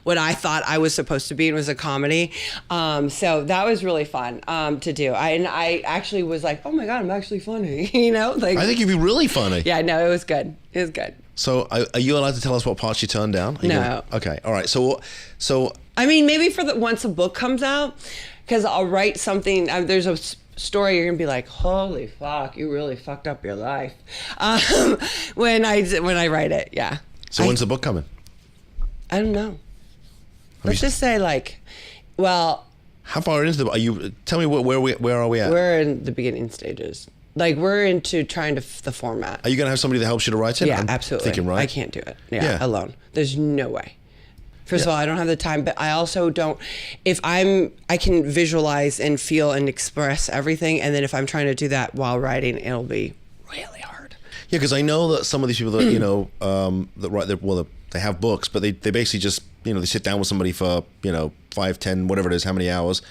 what I thought I was supposed to be, and was a comedy. So that was really fun to do. I actually was like, oh my God, I'm actually funny. Like, I think you'd be really funny. Yeah, no, it was good. It was good. So are you allowed to tell us what parts you turned down? No. Okay. All right. So I mean, maybe once a book comes out, because I'll write something. There's a story you're gonna be like, holy fuck, you really fucked up your life when I write it. Yeah. So when's the book coming? I don't know. Let's just say, like, well. How far into tell me where are we at? We're in the beginning stages. Like, we're into trying the format. Are you going to have somebody that helps you to write it? Yeah, absolutely. Thinking, right? I can't do it. Yeah, alone. There's no way. First of all, I don't have the time, but I also don't, I can visualize and feel and express everything. And then if I'm trying to do that while writing, it'll be really hard. Yeah, because I know that some of these people that, that write, they have books, but they basically just, they sit down with somebody for, 5, 10, whatever it is, how many hours,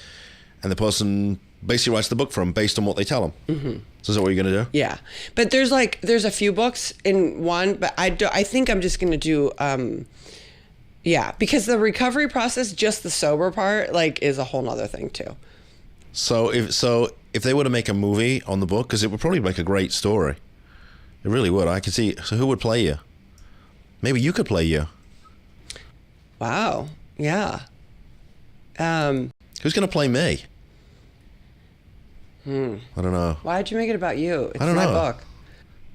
and the person basically writes the book for them based on what they tell them. Mm-hmm. So is that what you're going to do? Yeah. But there's a few books in one, but I think I'm just going to do, because the recovery process, just the sober part, like, is a whole nother thing too. So if they were to make a movie on the book, because it would probably make a great story. It really would. I could see. So who would play you? Maybe you could play you. Wow. Yeah. Who's going to play me? I don't know. Why'd you make it about you? It's I don't my know. book.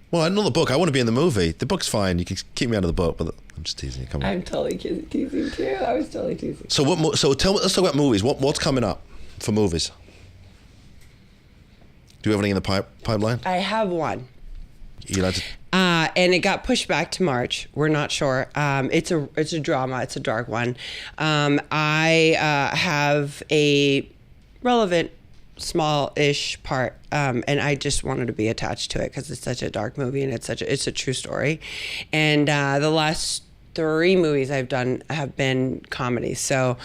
Well, I know the book. I want to be in the movie. The book's fine. You can keep me out of the book, but I'm just teasing you. Come on. I'm totally teasing too. I was totally teasing. So let's talk about movies. What's coming up for movies? Do you have any in the pipeline? I have one. You like to... And it got pushed back to March. We're not sure. It's a drama. It's a dark one. I have a relevant, small-ish part, and I just wanted to be attached to it because it's such a dark movie and it's a true story. And the last 3 movies I've done have been comedies, so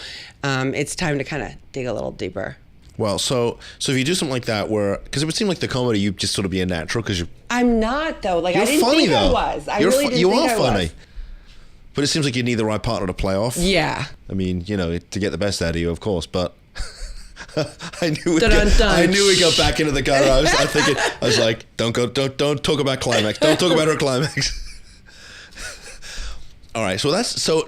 it's time to kind of dig a little deeper. Well, so if you do something like that, because it would seem like the comedy you'd just sort of be a natural because you're. I'm not though. Like You're I didn't funny think though. I was. I really didn't you think are I funny. was. But it seems like you need the right partner to play off. Yeah. I mean, to get the best out of you, of course, but. I knew we got back into the gutter. I was like, don't talk about climax. Don't talk about her climax. All right, so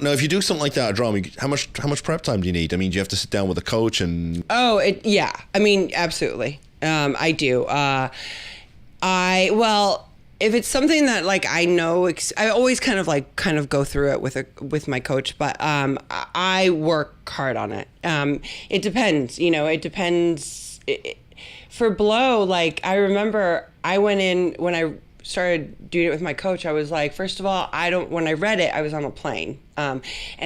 now if you do something like that, a drama, how much prep time do you need? I mean, do you have to sit down with a coach and? Oh, yeah. I mean, absolutely. I do. If it's something that like I know, I always kind of go through it with my coach, but I work hard on it. It depends, it depends. For Blow, like I remember I went in when I started doing it with my coach. I was like, first of all, when I read it, I was on a plane. And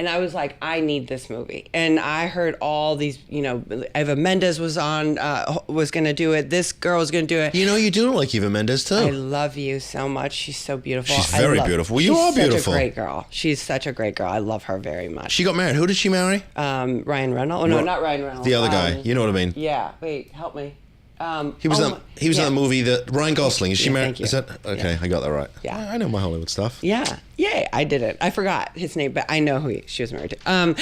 I was like, I need this movie. And I heard all these, Eva Mendes was going to do it. This girl was going to do it. You do like Eva Mendes too. I love you so much. She's so beautiful. She's very beautiful. Well, you are beautiful. She's such a great girl. She's such a great girl. I love her very much. She got married. Who did she marry? Ryan Reynolds. Oh, no, not Ryan Reynolds. The other guy. You know what I mean? Yeah. Wait, help me. He was in that movie that Ryan Gosling. Is she married? Is that okay? Yeah. I got that right. Yeah, I know my Hollywood stuff. Yeah, I did it. I forgot his name, but I know who she was married to.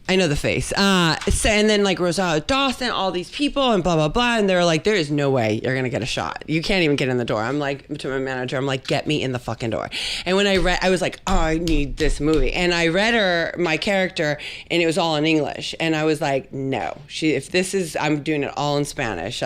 I know the face. And then like Rosario Dawson, all these people and blah, blah, blah. And they're like, there is no way you're going to get a shot. You can't even get in the door. I'm like, to my manager, I'm like, get me in the fucking door. And when I was like, oh, I need this movie. And I read her, my character, and it was all in English. And I was like, no, I'm doing it all in Spanish.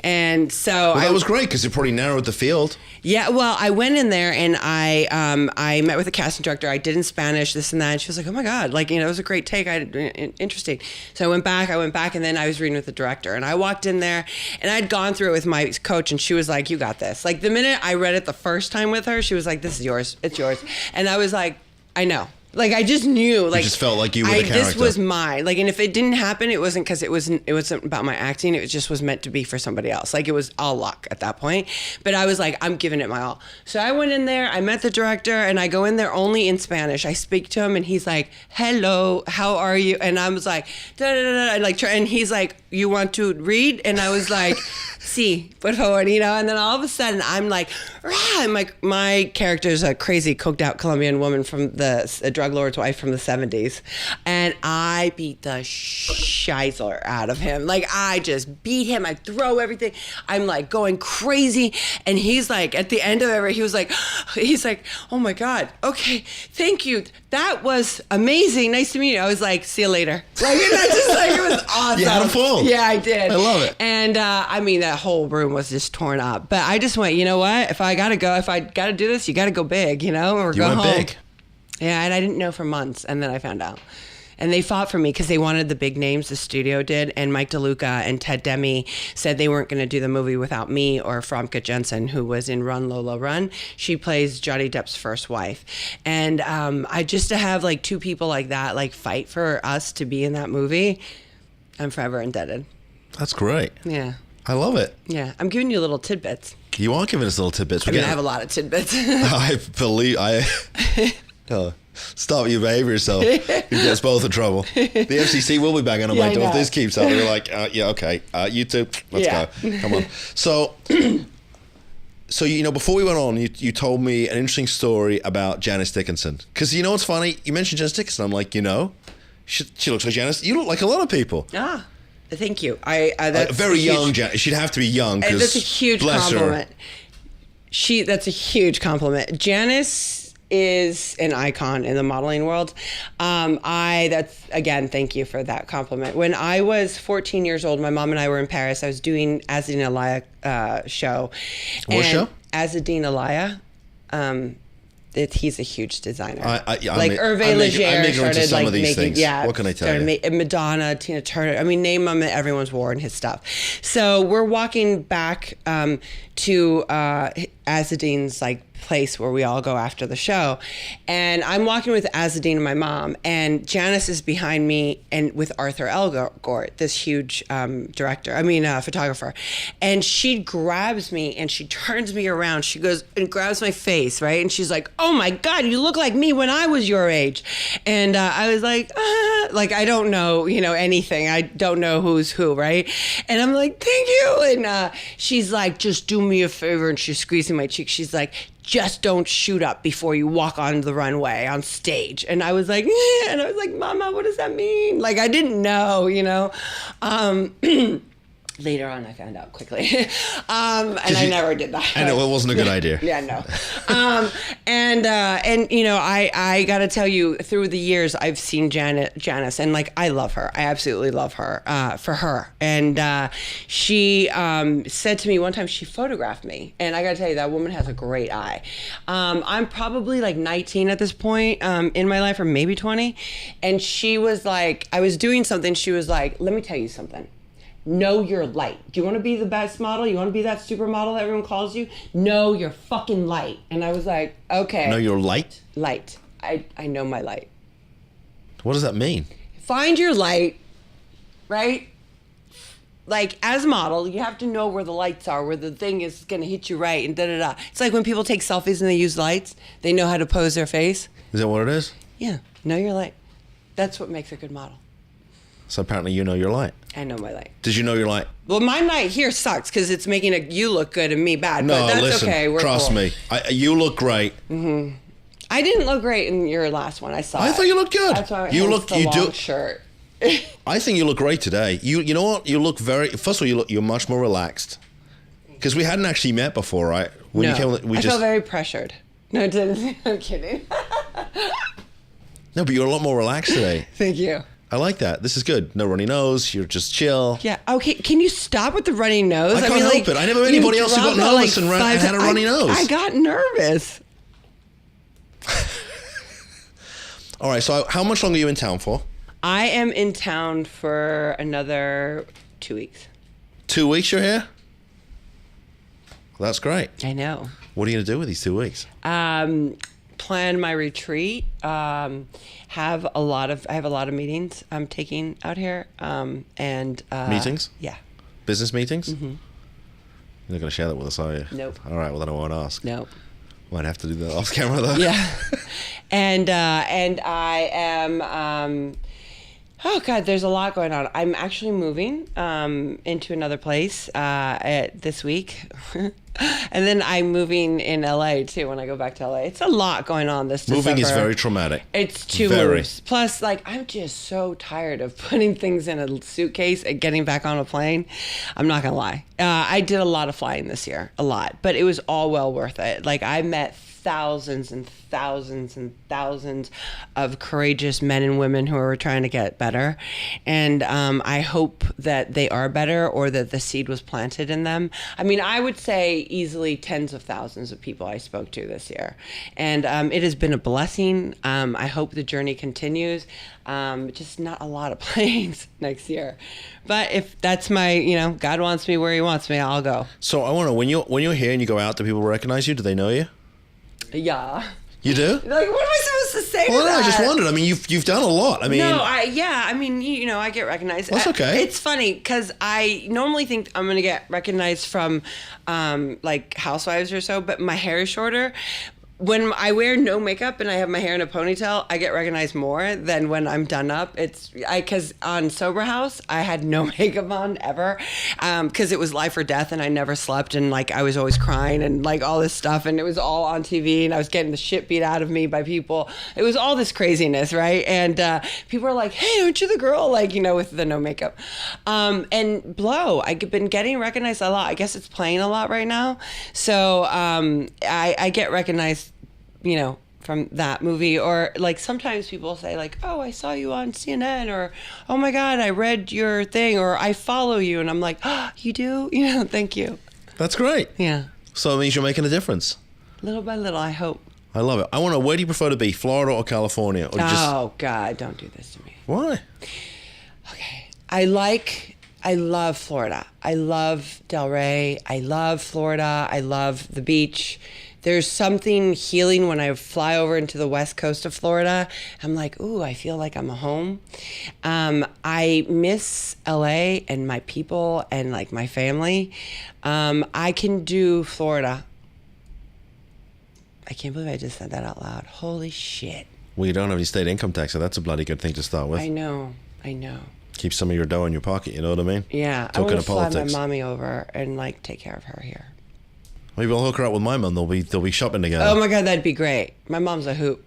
And so. Well, that was great because it probably narrowed the field. Yeah, well, I went in there and I met with the casting director. I did in Spanish, this and that. And she was like, oh my God, it was a great take. Interesting. So I went back, and then I was reading with the director. And I walked in there, and I'd gone through it with my coach, and she was like, you got this. Like, the minute I read it the first time with her, she was like, this is yours. It's yours. And I was like, I know. Like, I just knew. Like, you just felt like you were the character. This was mine. Like, and if it didn't happen, it wasn't because it wasn't about my acting. It just was meant to be for somebody else. Like, it was all luck at that point. But I was like, I'm giving it my all. So I went in there. I met the director, and I go in there only in Spanish. I speak to him, and he's like, hello, how are you? And I was like, da da da da. And he's like, you want to read? And I was like, sí, por favor, And then all of a sudden, I'm like, rah! My character's a crazy, coked out Colombian woman from a drug lord's wife from the 70s. And I beat the shizzler out of him. Like, I just beat him. I throw everything. I'm like going crazy. And he's like, at the end of it, he's like, oh my God. Okay. Thank you. That was amazing. Nice to meet you. I was like, see you later. Like, and I just like, it was awesome. You had a full. Yeah, I did. I love it. And I mean, that whole room was just torn up. But I just went, you know what? If I got to do this, you got to go big, or you go went home. Big. Yeah, and I didn't know for months, and then I found out. And they fought for me because they wanted the big names, the studio did, and Mike DeLuca and Ted Demme said they weren't going to do the movie without me or Famke Jensen, who was in Run, Lola, Run. She plays Johnny Depp's first wife. And just to have like two people like that, like fight for us to be in that movie, I'm forever indebted. That's great. Yeah. I love it. Yeah, I'm giving you little tidbits. You are giving us little tidbits. I have a lot of tidbits. I believe stop you behave yourself. You get us both in trouble. The FCC will be banging on my door if this keeps up. They're like, yeah, okay, you two, let's go. Come on. So before we went on, you told me an interesting story about Janice Dickinson. Because you know what's funny? You mentioned Janice Dickinson. I'm like, she looks like Janice. You look like a lot of people. Ah. Thank you. That's very young Janice. She'd have to be young. That's a huge compliment. That's a huge compliment. Janice is an icon in the modeling world. That's again, thank you for that compliment. When I was 14 years old, my mom and I were in Paris. I was doing Azadine Alaya show. What show? Azadine Alaya. He's a huge designer. Hervé I'm Leger ignorant to started some like of these making, things. yeah. What can I tell you? Madonna, Tina Turner. I mean, name them. Everyone's worn his stuff. So we're walking back to Azadine's like place where we all go after the show, and I'm walking with Azadine and my mom, and Gimenez is behind me, and with Arthur Elgort, this huge photographer, and she grabs me and she turns me around. She goes and grabs my face, right, and she's like, "Oh my God, you look like me when I was your age," and I was like I don't know, anything. I don't know who's who, right? And I'm like, "Thank you," and she's like, "Just do me a favor," and she's squeezing my cheek. She's like, "Just don't shoot up before you walk on the runway on stage." And I was like, and I was like, "Mama, what does that mean?" Like, I didn't know, Later on, I found out quickly. And I never did that. I know it wasn't a good idea. Yeah, no. I got to tell you, through the years, I've seen Gimenez, and like, I love her. I absolutely love her for her. And she said to me one time, she photographed me. And I got to tell you, that woman has a great eye. I'm probably like 19 at this point in my life, or maybe 20. And she was like, I was doing something. She was like, "Let me tell you something. Know your light. Do you want to be the best model? You want to be that supermodel that everyone calls you? Know your fucking light." And I was like, okay. Know your light? Light. I know my light. What does that mean? Find your light, right? Like, as a model, you have to know where the lights are, where the thing is going to hit you right, and da-da-da. It's like when people take selfies and they use lights. They know how to pose their face. Is that what it is? Yeah. Know your light. That's what makes a good model. So apparently you know your light. I know my light. Did you know your light? Well, my light here sucks because it's making you look good and me bad. No, but that's listen, okay. We're trust cool. me. You look great. Mm-hmm. I didn't look great in your last one. I saw. I thought you looked good. That's why you look. the You long do. Shirt. I think you look great today. You know what? You look very. First of all, you're much more relaxed. Because we hadn't actually met before, right? When no, you came, I felt very pressured. No, it didn't. I'm kidding. No, but you're a lot more relaxed today. Thank you. I like that. This is good. No runny nose. You're just chill. Yeah. Okay. Can you stop with the runny nose? I can't help it. I never met anybody else who got nervous and had a runny nose. I got nervous. All right. So how much longer are you in town for? I am in town for another 2 weeks. 2 weeks you're here? Well, that's great. I know. What are you going to do with these 2 weeks? Plan my retreat. I have a lot of meetings I'm taking out here. Meetings? Yeah. Business meetings? Mm-hmm. You're not going to share that with us, are you? Nope. All right. Well, then I won't ask. Nope. Might have to do that off camera though. Yeah. and I am. Oh God, there's a lot going on. I'm actually moving into another place this week. And then I'm moving in LA too when I go back to LA. It's a lot going on this December. Moving is very traumatic. It's two moves. Plus, like, I'm just so tired of putting things in a suitcase and getting back on a plane. I'm not gonna lie. I did a lot of flying this year, a lot, but it was all well worth it. Like, I met thousands and thousands and thousands of courageous men and women who are trying to get better. And I hope that they are better, or that the seed was planted in them. I mean, I would say easily tens of thousands of people I spoke to this year. And it has been a blessing. I hope the journey continues. Just not a lot of planes next year. But if that's my, God wants me where he wants me, I'll go. So I want to know, when you're here and you go out, do people recognize you? Do they know you? Yeah. You do? Like, what am I supposed to say well, to no, that? I just wondered. I mean, you've done a lot. I mean, no, I get recognized. That's okay. It's funny because I normally think I'm going to get recognized from like Housewives or so, but my hair is shorter. When I wear no makeup and I have my hair in a ponytail, I get recognized more than when I'm done up. Because on Sober House, I had no makeup on ever, because it was life or death and I never slept, and like I was always crying and like all this stuff, and it was all on TV and I was getting the shit beat out of me by people. It was all this craziness, right? And people are like, "Hey, aren't you the girl?" Like, with the no makeup. And Blow, I've been getting recognized a lot. I guess it's playing a lot right now, so I get recognized from that movie. Or like sometimes people say like, oh, I saw you on CNN, or oh my God, I read your thing, or I follow you. And I'm like, oh, you do? Thank you. That's great. Yeah. So it means you're making a difference. Little by little, I hope. I love it. I want to know, where do you prefer to be, Florida or California? Or Oh God, don't do this to me. Why? Okay. I love Florida. I love Delray. I love Florida. I love the beach. There's something healing when I fly over into the west coast of Florida. I'm like, ooh, I feel like I'm home. I miss LA and my people and like my family. I can do Florida. I can't believe I just said that out loud. Holy shit. Well, you don't have any state income tax, so that's a bloody good thing to start with. I know. Keep some of your dough in your pocket, you know what I mean? Yeah. I want to fly my mommy over and like take care of her here. Maybe I'll hook her up with my mum. They'll be shopping together. Oh my God, that'd be great. My mom's a hoot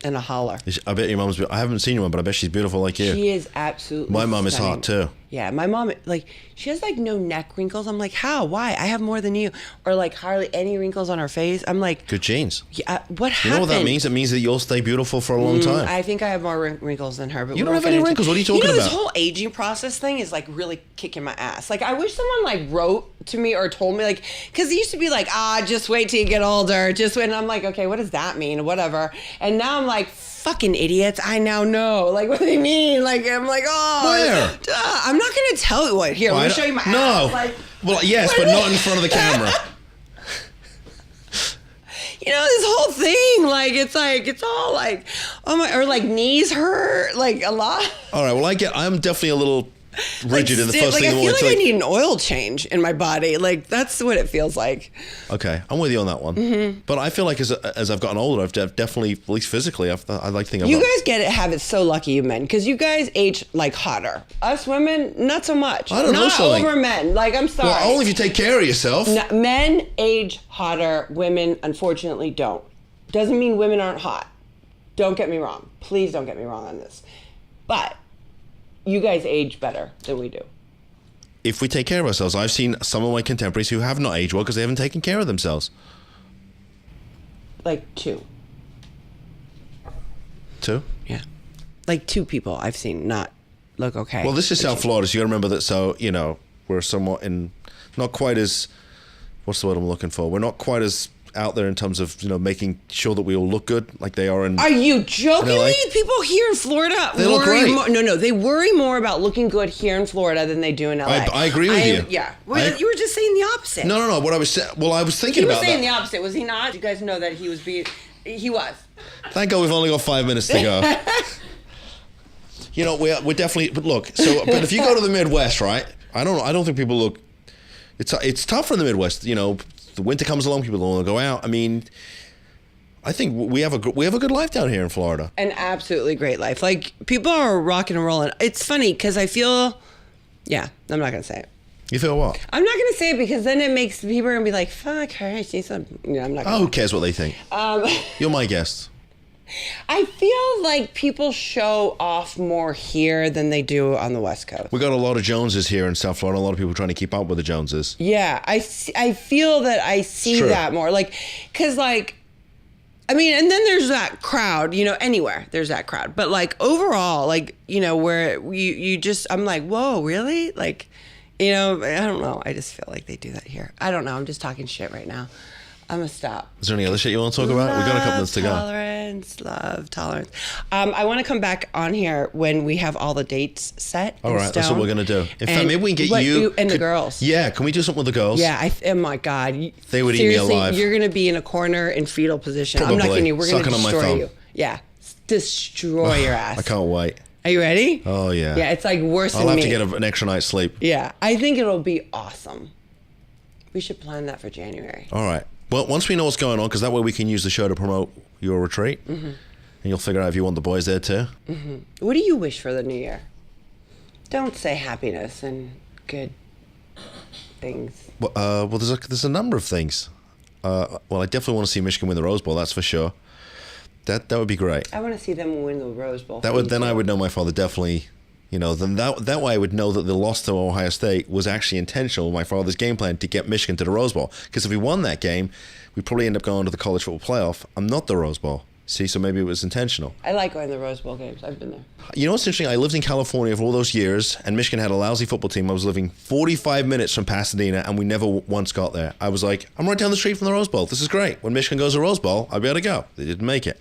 and a holler. I bet your mum's. I haven't seen your mum, but I bet she's beautiful like you. She is absolutely. My mum is stunning. hot too. Yeah, my mom, like, she has like no neck wrinkles. I'm like, how? Why? I have more than you. Or like hardly any wrinkles on her face. I'm like, good genes. Yeah, what happened? You know what that means? It means that you'll stay beautiful for a long time. I think I have more wrinkles than her. But you don't have any wrinkles. What are you talking about? This whole aging process thing is like really kicking my ass. Like, I wish someone like wrote to me or told me, like, because it used to be like, just wait till you get older. Just wait. And I'm like, okay, what does that mean? Whatever. And now I'm like, fucking idiots. I now know. Like, what do they mean? Like, I'm like, oh. Where? I'm not going to tell you what. Here, let me show you my ass. Like, well, yes, but not in front of the camera. This whole thing, like, it's all like, oh my, or like knees hurt, like a lot. All right, well, I'm definitely a little rigid in the first thing. I feel like I need an oil change in my body. Like, that's what it feels like. Okay, I'm with you on that one. Mm-hmm. But I feel like as I've gotten older, I've definitely, at least physically, I like to think you guys have it so lucky, you men, because you guys age like hotter. Us women, not so much. I don't know something. Not over men. Like, I'm sorry. Well, only if you take care of yourself. No, men age hotter. Women, unfortunately, don't. Doesn't mean women aren't hot. Don't get me wrong. Please don't get me wrong on this. But you guys age better than we do. If we take care of ourselves. I've seen some of my contemporaries who have not aged well because they haven't taken care of themselves. Like 2. 2? Yeah. Like 2 people I've seen not look okay. Well, this is South Florida, so you got to remember that. So, we're somewhat not quite as, what's the word I'm looking for? We're not quite as out there in terms of making sure that we all look good like they are in. Are you joking me? People here in Florida they look great. No, they worry more about looking good here in Florida than they do in LA. I agree with you. Yeah, you were just saying the opposite. No. What I was saying. Well, I was thinking about that. He was saying the opposite. Was he not? You guys know that he was being. He was. Thank God we've only got 5 minutes to go. We're definitely. But look. So, but if you go to the Midwest, right? I don't think people look. It's tough in the Midwest. The winter comes along, people don't want to go out. I mean, I think we have a good life down here in Florida. An absolutely great life. Like, people are rocking and rolling. It's funny because I feel, I'm not going to say it. You feel what? I'm not going to say it because then it makes people are going to be like, fuck her. She's I'm not gonna. Who cares what they think? You're my guest. I feel like people show off more here than they do on the West Coast. We got a lot of Joneses here in South Florida. A lot of people trying to keep up with the Joneses. Yeah, I feel that I see that more. Like, because like, I mean, and then there's that crowd, anywhere there's that crowd. But like overall, like, where you just, I'm like, whoa, really? Like, I don't know. I just feel like they do that here. I don't know. I'm just talking shit right now. I'm going to stop. Is there any other shit you want to talk about? We've got a couple minutes to go. Love tolerance. I want to come back on here when we have all the dates set. All right, that's what we're going to do. In fact, maybe we can get you and the girls. Yeah, can we do something with the girls? Yeah, oh my God. They would eat me alive. You're going to be in a corner in fetal position. Probably. I'm not kidding you. We're going to Sucking destroy you. Yeah, destroy your ass. I can't wait. Are you ready? Oh, yeah. Yeah, it's like worse than me. I'll have to get an extra night's sleep. Yeah, I think it'll be awesome. We should plan that for January. All right. Well, once we know what's going on, because that way we can use the show to promote your retreat, and you'll figure out if you want the boys there too. Mm-hmm. What do you wish for the new year? Don't say happiness and good things. Well, there's a number of things. Well, I definitely want to see Michigan win the Rose Bowl. That's for sure. That would be great. I want to see them win the Rose Bowl. I would know my father definitely. Then that way I would know that the loss to Ohio State was actually intentional, my father's game plan to get Michigan to the Rose Bowl. Because if we won that game, we'd probably end up going to the college football playoff and not the Rose Bowl. See, so maybe it was intentional. I like going to the Rose Bowl games. I've been there. You know what's interesting? I lived in California for all those years, and Michigan had a lousy football team. I was living 45 minutes from Pasadena, and we never once got there. I was like, I'm right down the street from the Rose Bowl. This is great. When Michigan goes to the Rose Bowl, I'll be able to go. They didn't make it.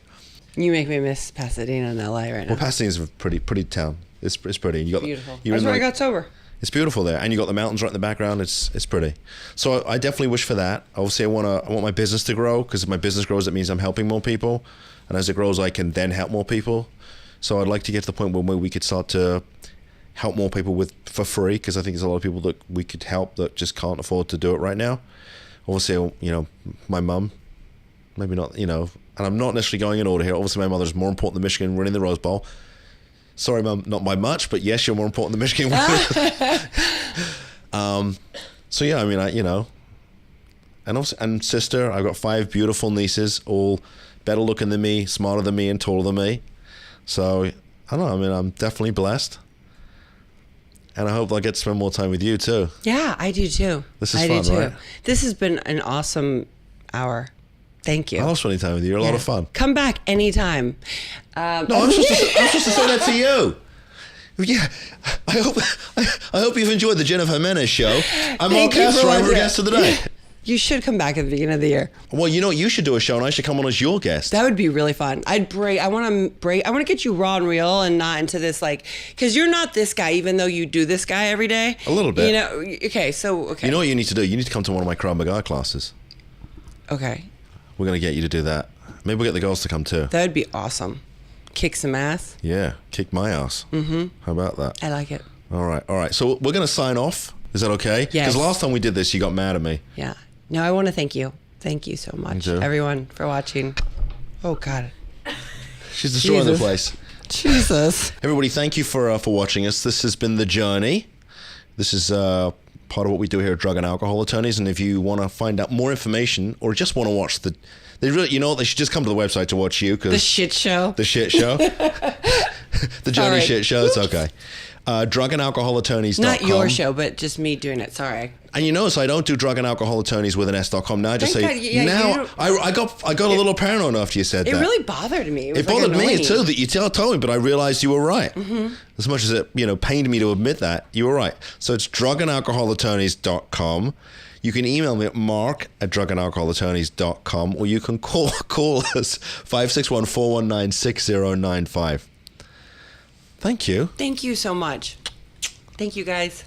You make me miss Pasadena and LA right now. Well, Pasadena's a pretty town. It's pretty. You got Beautiful. You're That's in where I like- got sober. It's beautiful there, and you got the mountains right in the background. It's pretty. So I definitely wish for that. Obviously, I want my business to grow, because if my business grows, it means I'm helping more people, and as it grows, I can then help more people. So I'd like to get to the point where we could start to help more people for free, because I think there's a lot of people that we could help that just can't afford to do it right now. Obviously, my mum, maybe not, and I'm not necessarily going in order here. Obviously, my mother's more important than Michigan winning the Rose Bowl. Sorry, Mum, not by much, but yes, you're more important than Michigan. So yeah, I mean, and sister, I've got 5 beautiful nieces, all better looking than me, smarter than me, and taller than me. So I don't know. I mean, I'm definitely blessed, and I hope I get to spend more time with you too. Yeah, I do too. This is I fun, do too. right? This has been an awesome hour. Thank you. I love spending time with you. You're a lot of fun. Come back anytime. No, I'm supposed to say that to you. Yeah, I hope you've enjoyed the Jennifer Gimenez show. I'm Mark Castro. I'm our guest of the day. You should come back at the beginning of the year. Well, you should do a show, and I should come on as your guest. That would be really fun. I want to get you raw and real, and not into this because you're not this guy, even though you do this guy every day. A little bit. Okay. You know what you need to do? You need to come to one of my Krav Maga classes. Okay. We're going to get you to do that. Maybe we'll get the girls to come too. That would be awesome. Kick some ass. Yeah, kick my ass. Mm-hmm. How about that? I like it. All right. So we're going to sign off. Is that okay? Yes. Because last time we did this, you got mad at me. Yeah. No, I want to thank you. Thank you so much, everyone, for watching. Oh, God. She's destroying the place. Jesus. Everybody, thank you for watching us. This has been The Journey. This is part of what we do here at Drug and Alcohol Attorneys. And if you want to find out more information or just want to watch they should just come to the website to watch you. The shit show. The shit show. The Journey shit show. It's okay. Drugandalcoholattorneys.com. Not your show, but just me doing it. Sorry. And you notice I don't do drug and alcohol attorneys with an S.com. Now I just Thank say, God, I got a little paranoid after you said that. It really bothered me. It bothered me too that you told me, but I realized you were right. Mm-hmm. As much as it pained me to admit that, you were right. So it's drugandalcoholattorneys.com. You can email me at mark@drugandalcoholattorneys.com, or you can call us 561-419-6095. Thank you. Thank you so much. Thank you, guys.